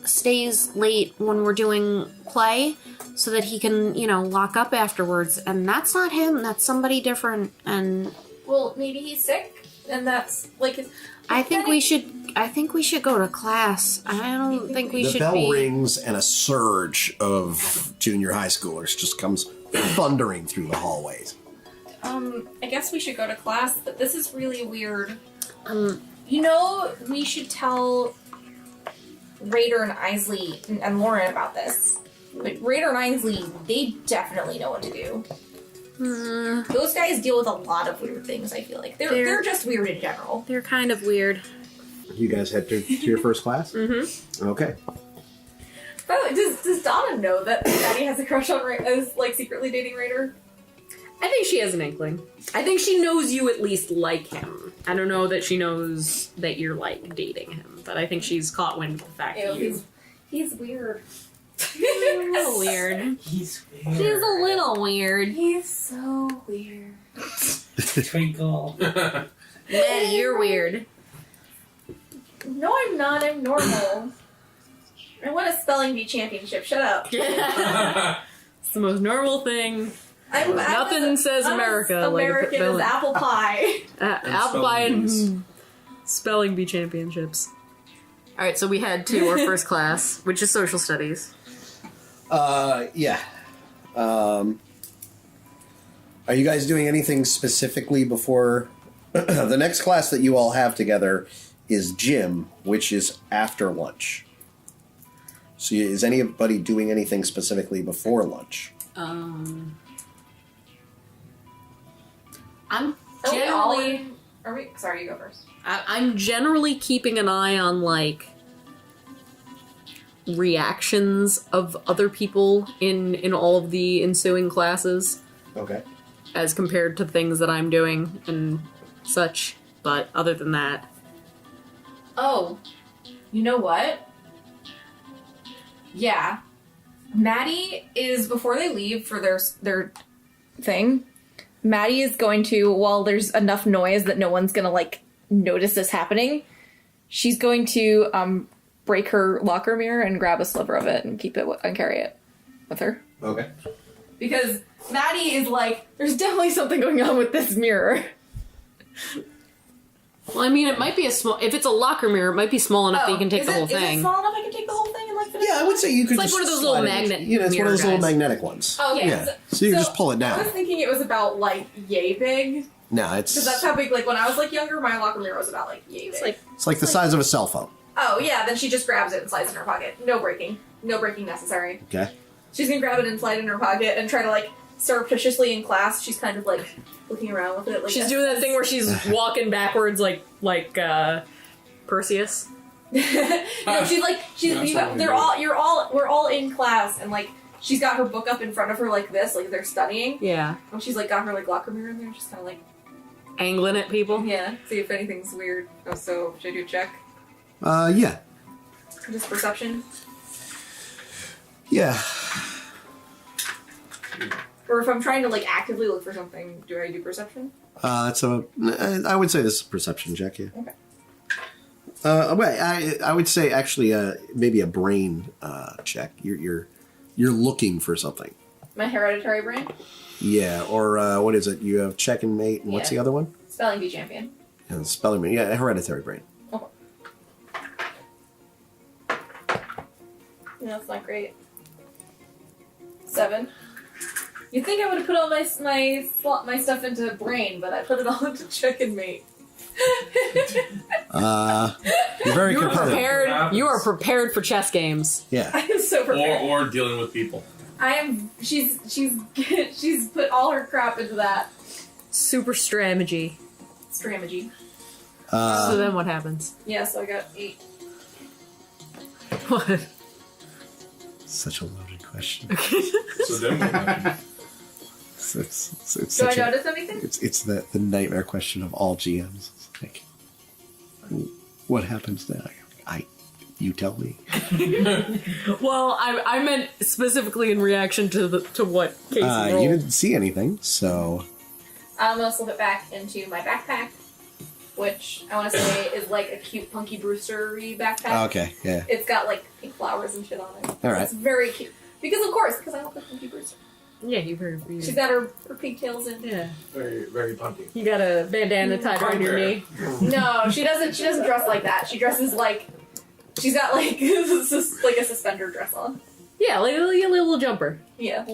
stays late when we're doing play so that he can, lock up afterwards. And that's not him. That's somebody different. And
Well, maybe he's sick, and that's like.
I think we should I think we should go to class. I don't think we
The
should
bell
be...
rings and a surge of junior high schoolers just comes thundering through the hallways.
I guess we should go to class, but this is really weird. You know, we should tell Rader and Eisley and Lauren about this. But Rader and Eisley, they definitely know what to do. Those guys deal with a lot of weird things, I feel like. They're just weird in general.
They're kind of weird.
You guys head to your first class?
Mm-hmm.
Okay.
By the way, does Donna know that Maddie has a crush on is like secretly dating Rader?
I think she has an inkling. I think she knows you at least like him. I don't know that she knows that you're like dating him, but I think she's caught wind of the fact that you...
He's weird.
A little weird.
He's weird.
She's a little weird.
He's so weird.
Twinkle.
Maddie, you're weird.
No, I'm not. I'm normal. I won a spelling bee championship. Shut up.
It's the most normal thing. Nothing says America like
American is apple pie.
Apple pie and spelling bee championships. All right, so we head to our first class, which is social studies.
Yeah. Are you guys doing anything specifically before... The next class that you all have together is gym, which is after lunch. So is anybody doing anything specifically before lunch?
I'm generally...
Are we? Sorry, you go first.
I'm generally keeping an eye on, like, reactions of other people in all of the ensuing classes.
Okay.
As compared to things that I'm doing and such. But other than that...
Oh, you know what? Yeah. Maddie is, before they leave for their thing, Maddie is going to, while there's enough noise that no one's gonna, like, notice this happening, she's going to break her locker mirror and grab a sliver of it and keep it and carry it with her.
Okay.
Because Maddie is like, there's definitely something going on with this mirror.
Well, I mean, it might be a small... If it's a locker mirror, it might be small enough that you can take the whole thing.
Is it small enough I can take the whole thing and, like, fit it?
Yeah, I would say you could
It's like
just
one of those little
slide it.
magnet
You know, it's one of those
mirror
little
guys.
magnetic ones.
Oh, yeah.
Yeah. So you can just pull it down.
I was thinking it was about, like, yay big.
No, it's...
Because that's how big, like, when I was, like, younger, my locker mirror was about, like, yay big.
It's like the size of a cell phone.
Oh, yeah, then she just grabs it and slides it in her pocket. No breaking. No breaking necessary.
Okay.
She's gonna grab it and slide it in her pocket and try to, like, surreptitiously in class. She's kind of, like, looking around with it. Like,
She's doing that thing where she's walking backwards like Perseus.
No, she's like, we're all in class and, like, she's got her book up in front of her like this, like they're studying.
Yeah.
And she's, like, got her, like, locker mirror in there, just kind of, like...
Angling at people?
Yeah, see if anything's weird. Oh, so, should I do a check?
Yeah.
Just perception?
Yeah.
Or if I'm trying to, like, actively look for something, do I do perception?
That's a... I would say this is a perception check, yeah.
Okay.
I would say, actually, maybe a brain check. You're looking for something.
My hereditary brain?
Yeah, or what is it? You have check and mate, and what's
Yeah.
the other one?
Spelling bee champion.
Yeah, spelling bee. Yeah, hereditary brain.
Oh. Yeah, that's not great. 7. You'd think I would have put all my stuff into brain, but I put it all into check and mate.
You're very
prepared. You are prepared for chess games.
Yeah.
I am so prepared.
Or dealing with people.
I am. She's put all her crap into that
Super strategy.
strategy.
So then what happens?
Yeah, so I got 8.
What?
Such a loaded question.
So then what happens?
It's
Do I
such
notice anything?
It's the nightmare question of all GMs. It's like, what happens now? You tell me.
Well, I meant specifically in reaction to what Casey rolled.
You didn't see anything, so...
I'm gonna slip it back into my backpack, which I want to say is like a cute Punky Brewster-y backpack.
Okay, yeah.
It's got like pink flowers and shit on it.
All right.
It's very cute. Because I love the Punky Brewster.
Yeah, you've heard.
She's got her pigtails in.
Yeah.
Very, very punky.
You got a bandana tied around your knee.
No, she doesn't. She doesn't dress like that. She dresses like she's got like like a suspender dress on.
Yeah, like a little jumper.
Yeah,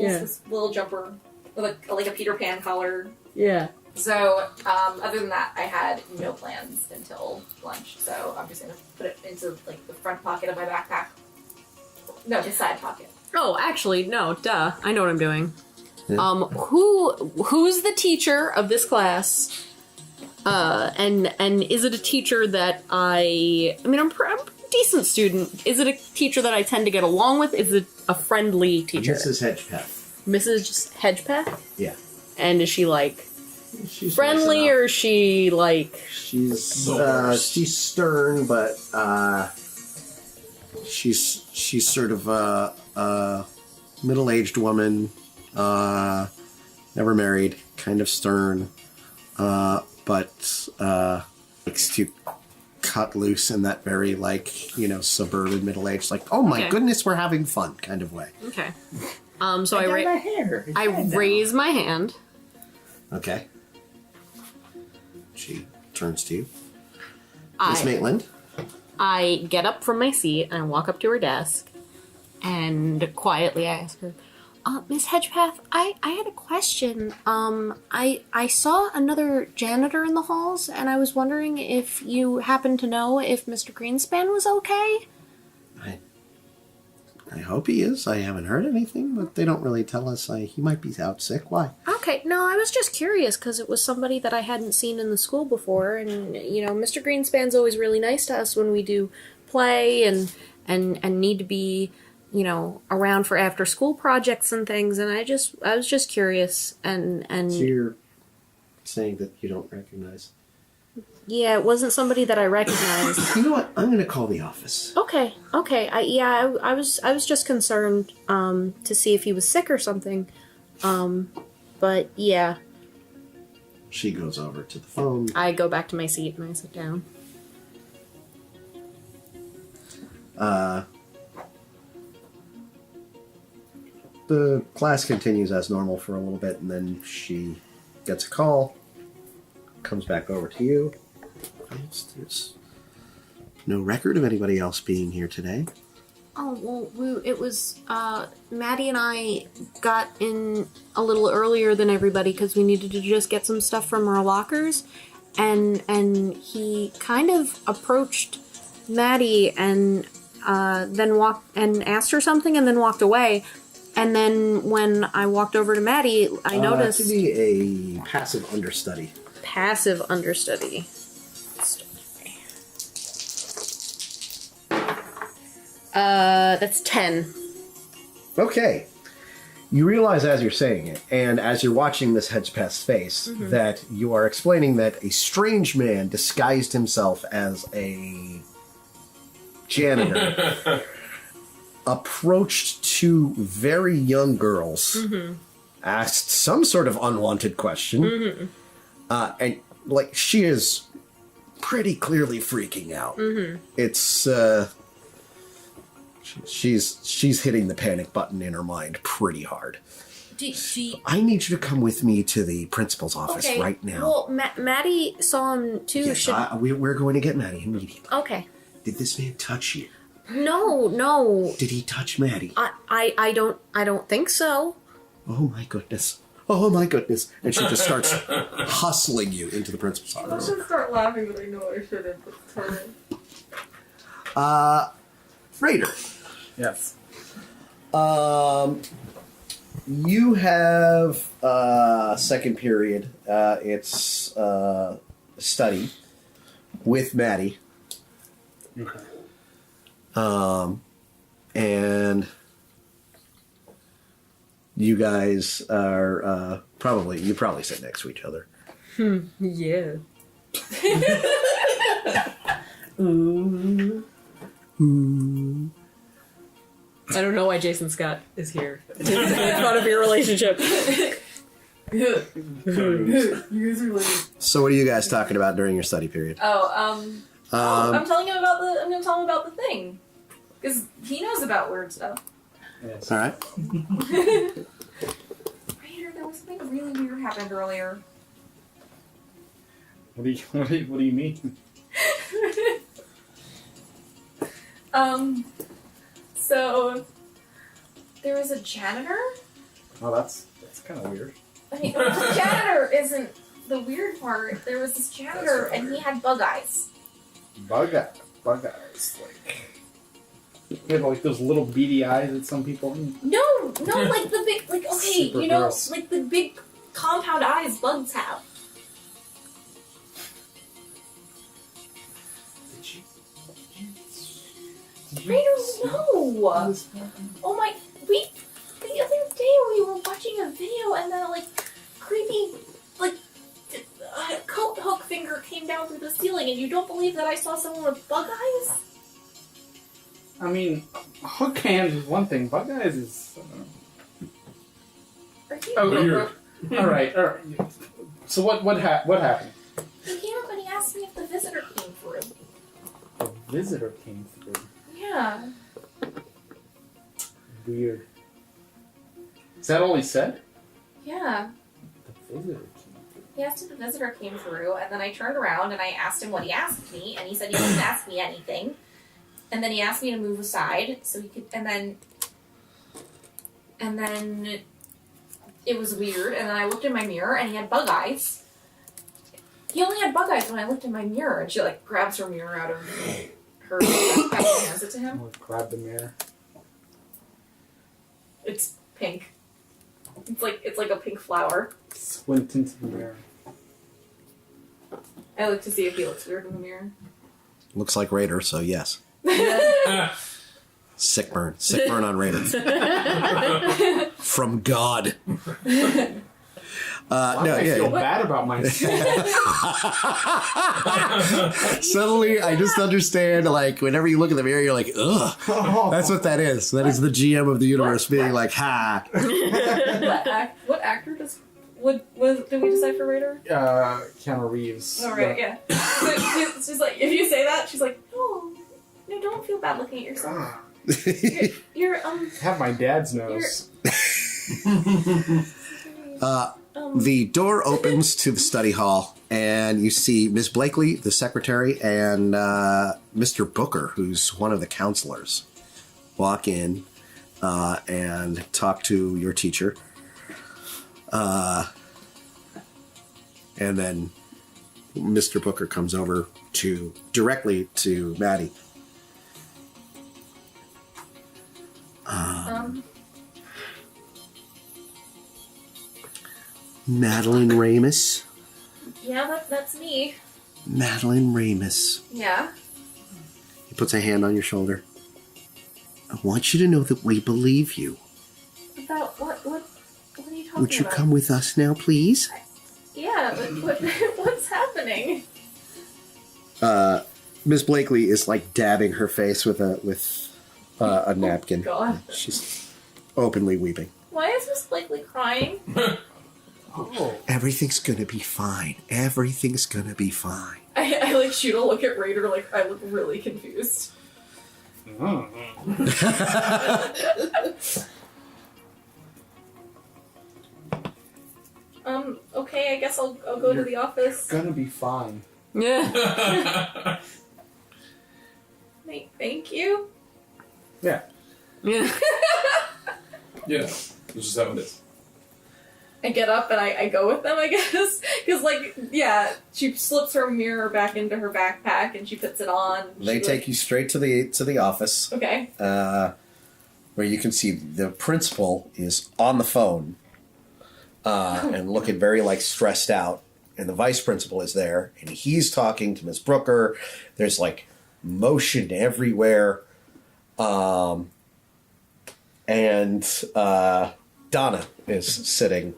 little jumper with like a Peter Pan collar.
Yeah.
So, other than that, I had no plans until lunch. So I'm just gonna put it into like the front pocket of my backpack. No, the side pocket.
Oh, actually, no. Duh. I know what I'm doing.
Yeah.
Who's the teacher of this class? And is it a teacher that I mean, I'm a decent student. Is it a teacher that I tend to get along with? Is it a friendly teacher?
Mrs. Hedgepeth.
Mrs. Hedgepeth?
Yeah.
And is she like
She's
friendly,
nice enough.
or is she like?
She's stern, but she's sort of a middle-aged woman, never married, kind of stern, but likes to cut loose in that very suburban middle-aged, oh my
Okay.
goodness, we're having fun kind of way.
Okay. So
I got my hair. It's
I
red now.
raise my hand.
Okay. She turns to you. Miss Maitland.
I get up from my seat and I walk up to her desk and quietly I ask her, Miss Hedgepeth, I had a question. I saw another janitor in the halls and I was wondering if you happen to know if Mr. Greenspan was okay?
I hope he is. I haven't heard anything, but they don't really tell us. He might be out sick. Why?
Okay, no, I was just curious because it was somebody that I hadn't seen in the school before, and Mr. Greenspan's always really nice to us when we do play and need to be, around for after school projects and things, and I was just curious and
So you're saying that you don't recognize?
yeah, it wasn't somebody that I recognized.
You know what? I'm going to call the office.
Okay. I was just concerned to see if he was sick or something. But yeah,
She goes over to the phone.
I go back to my seat and I sit down.
The class continues as normal for a little bit, and then she gets a call. Comes back over to you. There's no record of anybody else being here today.
oh well, it was Maddie and I got in a little earlier than everybody because we needed to just get some stuff from our lockers, and he kind of approached Maddie and then walked and asked her something and then walked away. And then when I walked over to Maddie, I noticed...
Give me a passive understudy.
Passive understudy.
That's 10.
Okay. You realize as you're saying it, and as you're watching Miss Hedgepeth's face, that you are explaining that a strange man disguised himself as a janitor approached two very young girls, asked some sort of unwanted question, and she is pretty clearly freaking out. It's she's hitting the panic button in her mind pretty hard. I need you to come with me to the principal's office right now.
Well, Maddie saw him too.
Yes, we're going to get Maddie immediately.
Okay.
Did this man touch you?
No.
Did he touch Maddie?
I don't think so.
Oh my goodness. Oh my goodness. And she just starts hustling you into the principal's
I
office.
should start laughing, but I know I shouldn't. It's hard.
Rader.
Yes.
You have second period. It's study with Maddie.
Okay.
And you guys are you probably sit next to each other.
Yeah. I don't know why Jason Scott is here. It's make fun of your relationship.
You guys are like...
So what are you guys talking about during your study period?
I'm telling him about I'm gonna tell him about the thing. Because he knows about weird stuff.
Yes.
All right.
something really weird happened earlier.
What do you mean?
So there was a janitor.
Oh, that's kind of weird.
I mean, the janitor isn't the weird part. There was this janitor, and he had bug eyes.
Bug eyes, like those little beady eyes that some people.
No, like the big, like okay,
Super
you know,
gross.
like the big compound eyes bugs have. Rader, no! Oh my, the other day we were watching a video and the like creepy like coat hook finger came down through the ceiling, and you don't believe that I saw someone with bug eyes?
I mean, hook hands is one thing. Bug eyes is.
Are you?
Weird.
All right. So what happened?
He came up and he asked me if the visitor came through.
A visitor came through.
Yeah.
Weird. Is that all he said?
Yeah.
The visitor came through.
He asked if the visitor came through, and then I turned around and I asked him what he asked me, and he said he didn't ask me anything. And then he asked me to move aside so he could, and then it was weird, and then I looked in my mirror and he had bug eyes. He only had bug eyes when I looked in my mirror, and she like grabs her mirror out of her backpack and hands it to
I'm
him.
gonna grab the mirror.
It's pink. It's like a pink flower.
Squint into the mirror.
I look to see if he looks weird in the mirror.
Looks like Rader, so yes. Sick burn on Rader. From God.
I feel bad about myself.
Suddenly, I just understand, like, whenever you look in the mirror, you're like, ugh. That's what that is. That is the GM of the universe being like, ha.
What actor did we decide for Rader?
Keanu Reeves.
Oh, right, yeah. So she's like, if you say that, she's like, no, don't feel bad looking at yourself. You're
Have my dad's nose.
The door opens to the study hall, and you see Miss Blakely, the secretary, and Mr. Booker, who's one of the counselors, walk in and talk to your teacher. And then Mr. Booker comes over directly to Maddie. Madeleine Ramos.
Yeah, that's me.
Madeleine Ramos.
Yeah.
He puts a hand on your shoulder. I want you to know that we believe you.
About what are you talking about?
Would you come with us now, please?
Yeah, but what's happening?
Miss Blakely is like dabbing her face with a napkin.
Oh, God.
She's openly weeping.
Why is Miss Blakely crying?
Oh.
Everything's gonna be fine. Everything's gonna be fine.
I like shoot a look at Rader, like I look really confused. Okay, I guess I'll go to the office.
Gonna be fine.
Yeah.
Thank you.
Yeah.
Yeah.
Yeah, that's just how it is.
I get up and I go with them, I guess. Because, like, yeah, she slips her mirror back into her backpack and she puts it on.
They take you straight to the office.
Okay.
Where you can see the principal is on the phone and looking very, like, stressed out. And the vice principal is there, and he's talking to Miss Brooker. There's, like, motion everywhere. And Donna is sitting.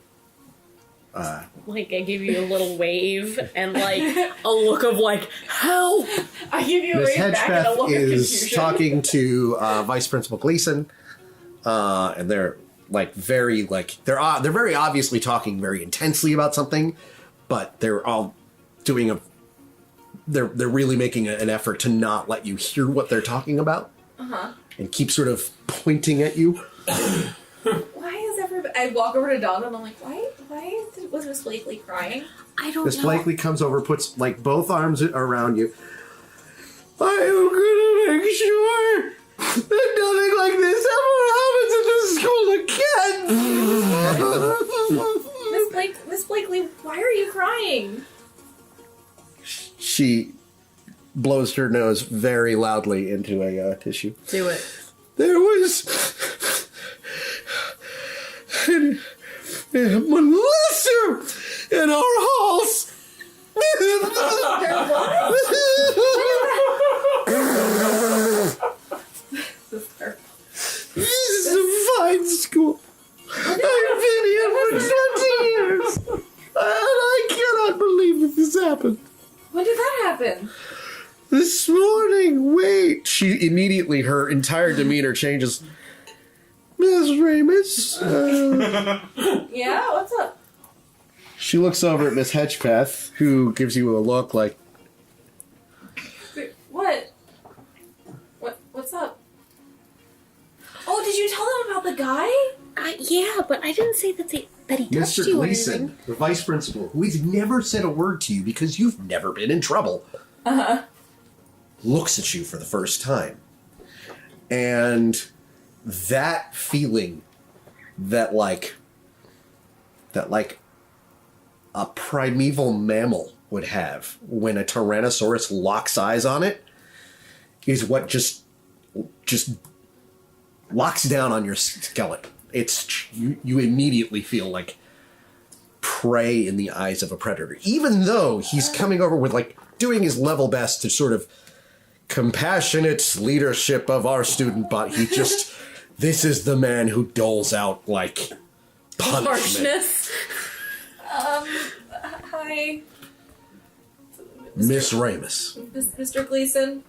Like, I give you a little wave and, like, a look of, like, help!
I give you a
Miss
wave back and a
Hedgepeth
look of
is
confusion.
talking to Vice Principal Gleason, and they're like very they're very obviously talking very intensely about something, but they're all doing they're really making an effort to not let you hear what they're talking about, and keep sort of pointing at you.
Why is everybody... I walk over to Donna and I'm like, why Why was Miss Blakely crying?
I don't
Miss
know.
Blakely comes over, puts like both arms around you. I am gonna make sure that nothing like this ever happens at the school again.
Miss Blakely, why are you crying?
She blows her nose very loudly into a tissue.
Do it.
There was a molester in our halls. This is a fine school. I've been here for 20 years. And I cannot believe that this happened.
When did that happen?
This morning, wait. She immediately, her entire demeanor changes. Miss Ramos.
Yeah, what's up?
She looks over at Miss Hedgepeth, who gives you a look like,
What? What's up? Oh, did you tell them about the guy?
Yeah, but I didn't say that he touched
Mr.
you or
Gleason,
anything.
the vice principal, who has never said a word to you because you've never been in trouble, looks at you for the first time. And that feeling that like a primeval mammal would have when a Tyrannosaurus locks eyes on it is what just locks down on your skeleton. It's you immediately feel like prey in the eyes of a predator, even though he's coming over with like doing his level best to sort of compassionate leadership of our student body. He just this is the man who doles out like punishment.
Harshness.
Hi,
Miss Ramos.
Mr. Gleason.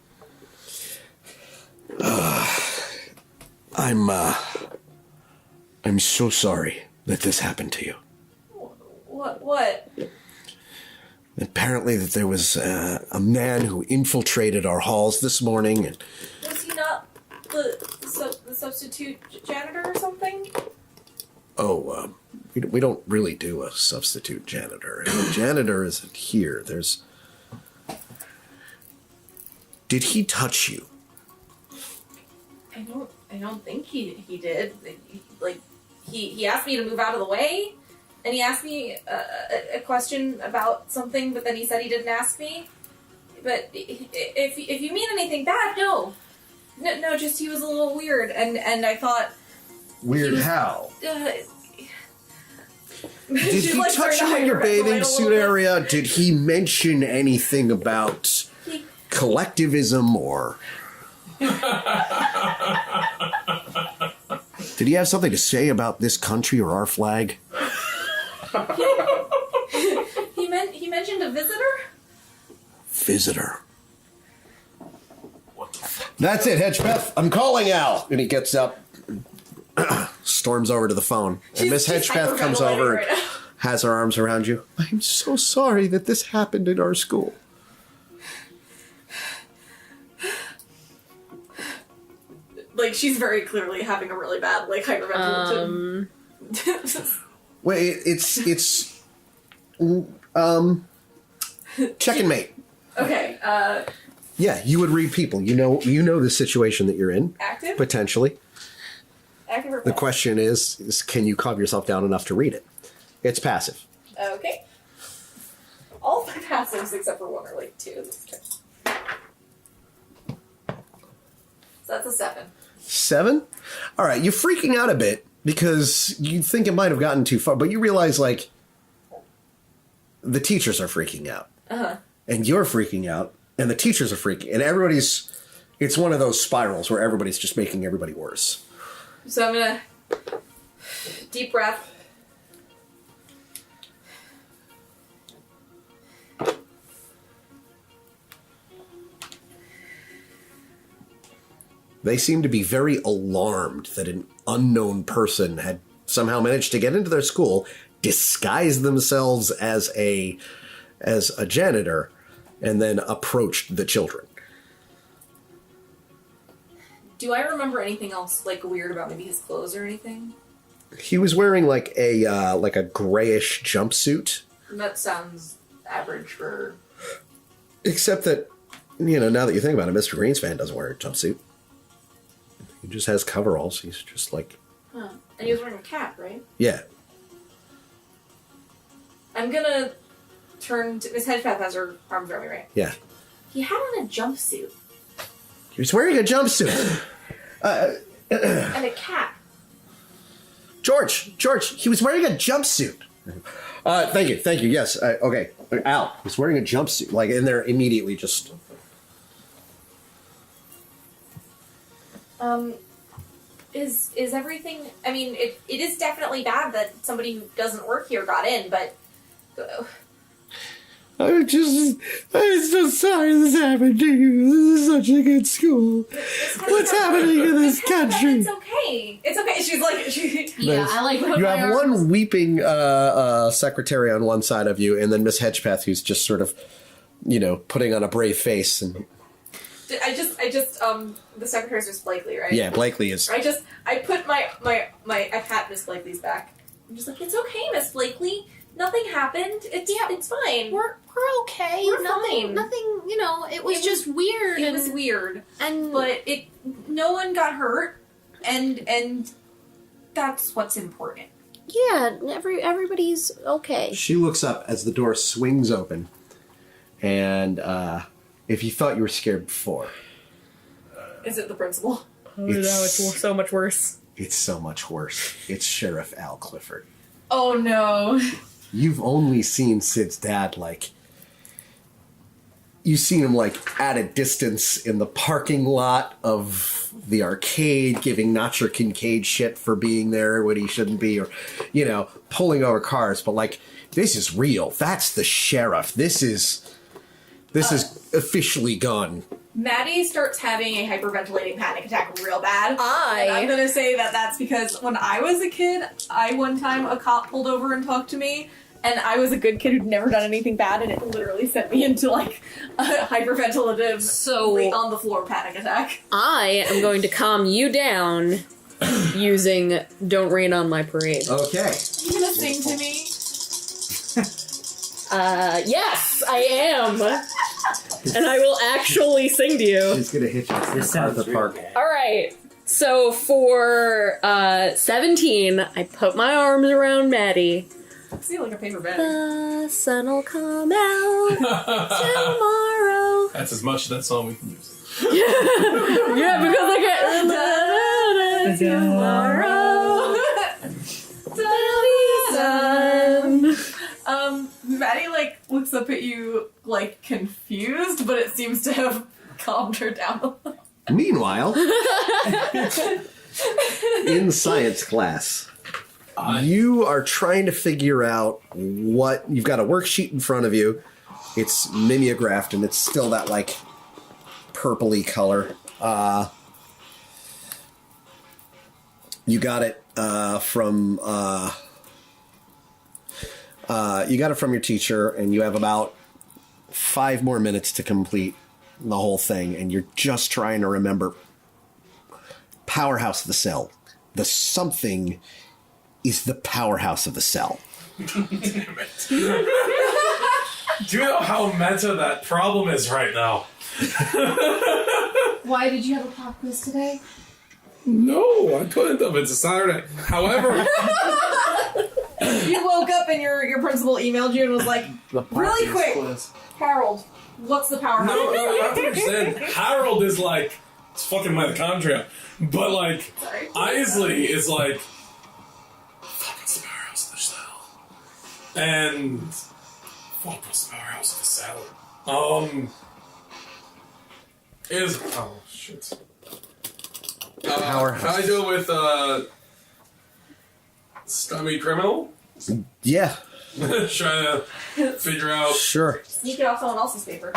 I'm so sorry that this happened to you.
What?
Apparently that there was a man who infiltrated our halls this morning and
Was he not the substitute janitor or something?
we don't really do a substitute janitor. And the janitor isn't here. Did he touch you?
I don't think he did. He asked me to move out of the way, and he asked me a question about something, but then he said he didn't ask me. But if you mean anything bad, no, just he was a little weird, and I thought.
Weird how? Did he
like,
touch you in your bathing suit area? Did he mention anything about collectivism or... Did he have something to say about this country or our flag?
He mentioned a visitor?
Visitor. What the fuck? That's it, Hedgepeth. I'm calling Al. And he gets up, storms over to the phone. And Miss Hedgepeth comes over
right
and has her arms around you. I'm so sorry that this happened in our school.
Like, she's very clearly having a really bad, like, hyperventilative.
Wait, it's check and mate.
Okay,
Yeah, you would read people. You know the situation that you're in.
active?
Potentially.
Active or
The
passive?
question is can you calm yourself down enough to read it? It's passive.
Okay. All my passives except for one are, like, 2. So that's a 7.
7? All right, you're freaking out a bit because you think it might have gotten too far, but you realize, like, the teachers are freaking out.
Uh-huh.
And you're freaking out, and the teachers are freaking, and it's one of those spirals where everybody's just making everybody worse.
So I'm gonna deep breath.
They seem to be very alarmed that an unknown person had somehow managed to get into their school, disguise themselves as a janitor, and then approached the children.
Do I remember anything else, like, weird about maybe his clothes or anything?
He was wearing like a grayish jumpsuit.
That sounds average for...
Except that, now that you think about it, Mr. Greenspan doesn't wear a jumpsuit. He just has coveralls. He's just like...
Huh. And he was wearing a cap, right?
Yeah.
I'm gonna turn to... Miss Hedgepath has her arms around me, right?
Yeah.
He had on a jumpsuit.
He was wearing a jumpsuit.
And a cap.
George, he was wearing a jumpsuit. Thank you. Yes, okay. Al, he's wearing a jumpsuit. Like, and they're immediately just...
Is everything... I mean, it is definitely bad that somebody who doesn't work here got in, but...
I'm so sorry this happened to you. This is such a good school. What's happening in this country?
It's okay. It's okay. She's like...
Yeah, I like
You have one weeping secretary on one side of you, and then Miss Hedgepath, who's just sort of, putting on a brave face. And
the secretary's Miss Blakely, right?
yeah, Blakely is.
I put I pat Miss Blakely's back. I'm just like, it's okay, Miss Blakely. Nothing happened. It's fine.
We're okay.
We're
nothing.
fine.
Nothing. It was just weird.
It was weird,
and
but no one got hurt, and that's what's important.
yeah, everybody's okay.
She looks up as the door swings open, and if you thought you were scared before,
Is it the principal?
Oh, no, it's so much worse.
it's so much worse. It's Sheriff Al Clifford.
Oh no.
You've only seen Sid's dad, you've seen him, at a distance in the parking lot of the arcade, giving Notcher Kincaid shit for being there when he shouldn't be, or, pulling over cars. But, this is real. That's the sheriff. This is officially gone.
Maddie starts having a hyperventilating panic attack real bad. And I'm gonna say that's because when I was a kid, one time a cop pulled over and talked to me, and I was a good kid who'd never done anything bad, and it literally sent me into a hyperventilative, on the floor panic attack.
I am going to calm you down using "Don't Rain on My Parade."
Okay.
You gonna sing to me?
Yes, I am. And I will actually sing to you.
She's gonna hit you.
This sounds
the park.
really bad.
Alright, so for 17, I put my arms around Maddie.
See, like a paper bag.
The sun'll come out tomorrow.
That's as much of that song we can use.
Yeah, because I get tomorrow.
Maddie looks up at you confused, but it seems to have calmed her down a little.
Meanwhile, in science class, you are trying to figure out what... You've got a worksheet in front of you. It's mimeographed, and it's still that, purpley color. You got it from... you got it from your teacher, and you have about 5 more minutes to complete the whole thing, and you're just trying to remember powerhouse of the cell. The something is the powerhouse of the cell.
Damn it. Do you know how meta that problem is right now?
Why did you have a pop quiz today?
No, I couldn't have. It's a Saturday. However...
You woke up and your principal emailed you and was like, really quick, Harold, what's the powerhouse?
No, you have to understand. Harold is it's fucking mitochondria. But
Sorry.
Eisley is fuck, what's the powerhouse of the cell? And fuck, what's the powerhouse of the cell? Oh, shit.
Powerhouse.
Can I go with, Scummy Criminal?
Yeah,
Trying to figure out...
sure.
Sneak it off someone else's paper.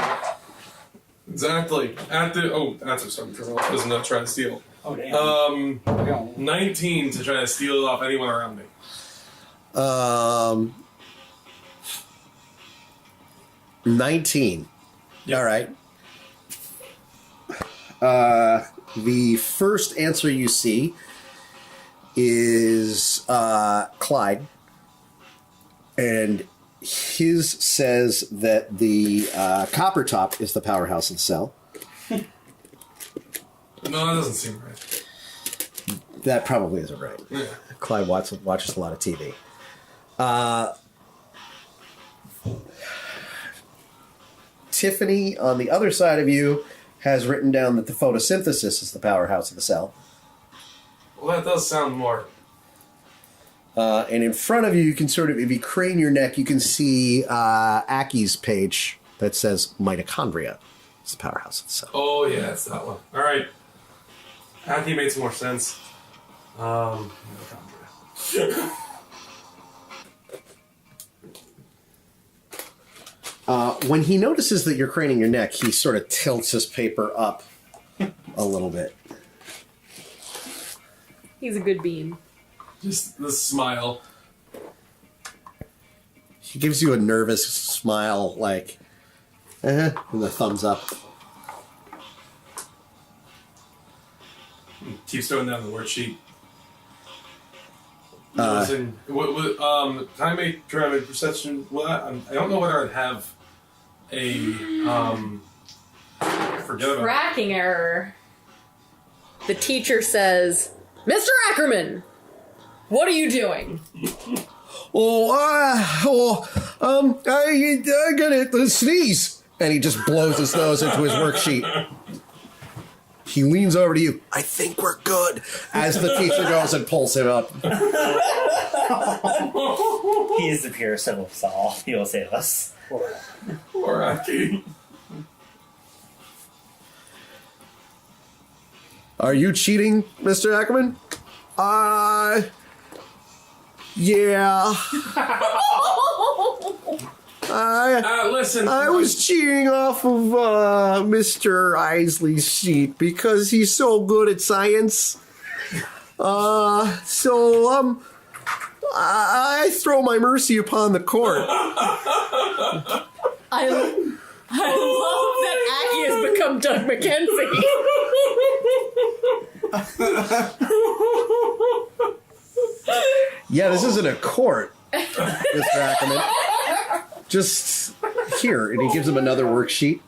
Exactly. That's what Scummy Criminal is, not trying to steal.
Oh, damn.
19 to try to steal it off anyone around me.
19.
Yeah.
All right. The first answer you see is Clyde, and his says that the copper top is the powerhouse of the cell.
No, that doesn't seem right.
That probably isn't right.
Yeah.
Clyde watches a lot of TV. Tiffany, on the other side of you, has written down that the photosynthesis is the powerhouse of the cell.
Well, that does sound more.
And in front of you, you can sort of, if you crane your neck, you can see Aki's page that says mitochondria. It's the powerhouse of the cell.
Oh, yeah, it's that one. All right. Aki makes more sense.
When he notices that you're craning your neck, he sort of tilts his paper up a little bit.
He's a good bean.
Just the smile.
He gives you a nervous smile, like, and the thumbs up.
Keeps throwing down the worksheet. Listen, can I make perception? Well, I don't know whether I'd have a forget about
Tracking error. The teacher says, Mr. Ackerman, what are you doing?
I got to sneeze. And he just blows his nose into his worksheet. He leans over to you. I think we're good. As the teacher goes and pulls him up.
He is the purest of us all. He will save us.
Poor Aki.
Are you cheating, Mr. Ackerman? Yeah.
Listen.
I was cheating off of Mr. Eisley's sheet because he's so good at science. I throw my mercy upon the court.
I love that Aki has become Doug McKenzie.
Yeah, this isn't a court, Mr. Ackerman. Just here, and he gives him another worksheet.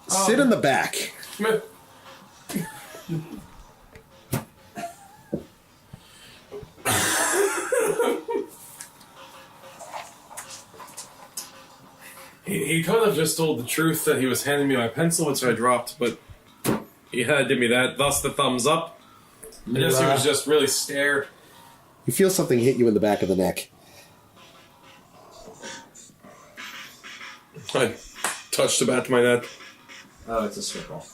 Sit in the back.
He could have just told the truth that he was handing me my pencil, which I dropped, but he had to give me that, thus the thumbs up. I guess he was just really scared.
You feel something hit you in the back of the neck.
I touched the back of my neck.
Oh, it's a circle.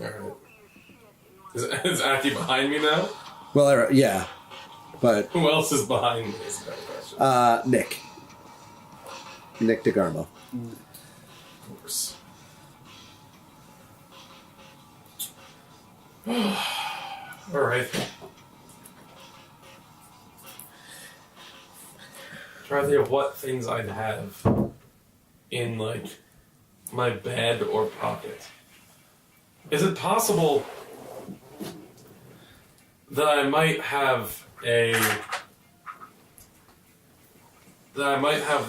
Alright. Is Aki behind me now?
Well, yeah, but
Who else is behind me is that question.
Nick DeGarmo.
Of course. Alright. Trying to think of what things I'd have in, like, my bed or pocket. Is it possible that I might have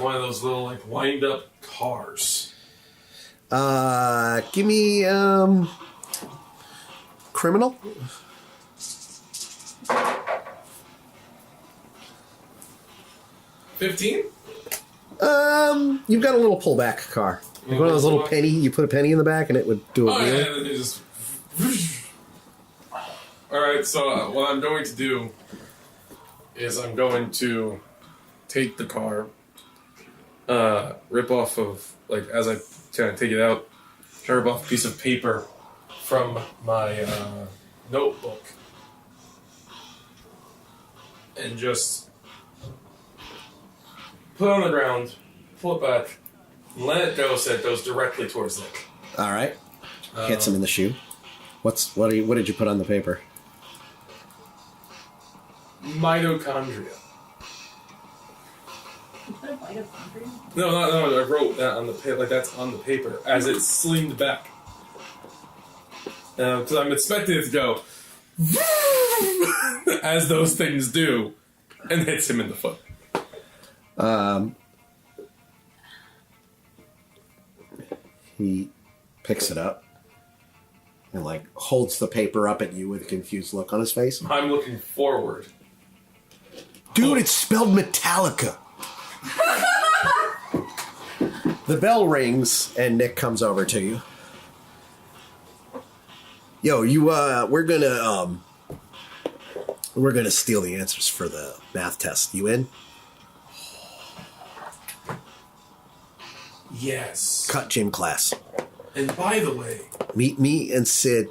one of those little, like, wind-up cars?
Give me, criminal?
$15?
You've got a little pullback car. Like one of those little penny, you put a penny in the back and it would do a
Oh,
wheel.
yeah, and it just... Alright, so what I'm going to do is I'm going to take the car, rip off of, like, as I kind of take it out, rip off a piece of paper from my notebook and just put it on the ground, pull it back, and let it go so it goes directly towards Nick.
All right. Hits him in the shoe. What did you put on the paper?
Mitochondria. No, I wrote that on the paper, like that's on the paper, as it's slimed back. Because I'm expecting it to go as those things do, and hits him in the foot.
He picks it up and like holds the paper up at you with a confused look on his face.
I'm looking forward.
Dude, it's spelled Metallica. The bell rings and Nick comes over to you. Yo, we're gonna steal the answers for the math test. You in?
Yes.
Cut gym class.
And by the way,
Meet me and Sid.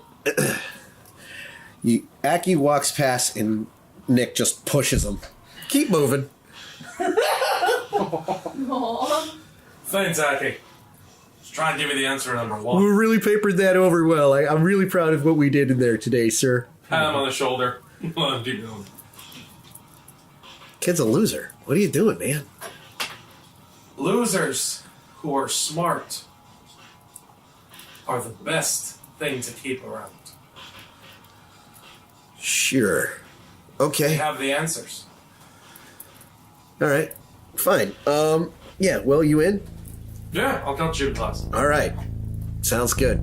Aki walks past and Nick just pushes him. Keep moving.
Aw.
thanks, Aki. Just trying to give you the answer number one.
We really papered that over well. I'm really proud of what we did in there today, sir.
Pat him on the shoulder. Keep going.
Kid's a loser. What are you doing, man?
Losers who are smart are the best thing to keep around.
Sure.
They
Okay.
have the answers.
All right. Fine. Yeah, well, you in?
Yeah, I'll come to you in class.
All right. Sounds good.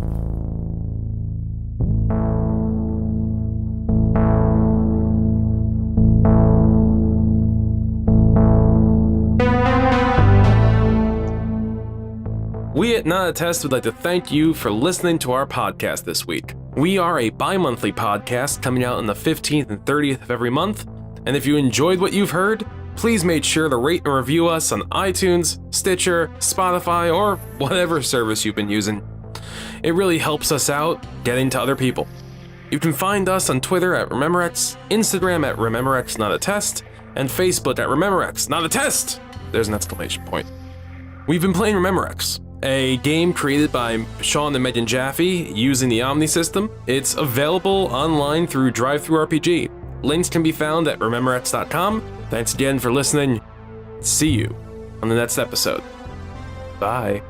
We at Not a Test would like to thank you for listening to our podcast this week. We are a bi-monthly podcast coming out on the 15th and 30th of every month, and if you enjoyed what you've heard, please make sure to rate and review us on iTunes, Stitcher, Spotify, or whatever service you've been using. It really helps us out getting to other people. You can find us on Twitter at Rememorex, Instagram at Rememorex Not a Test, and Facebook at Rememorex Not a Test! There's an exclamation point. We've been playing Rememorex, a game created by Sean and Megan Jaffe using the Omni system. It's available online through DriveThruRPG. Links can be found at Rememorex.com. Thanks again for listening. See you on the next episode. Bye.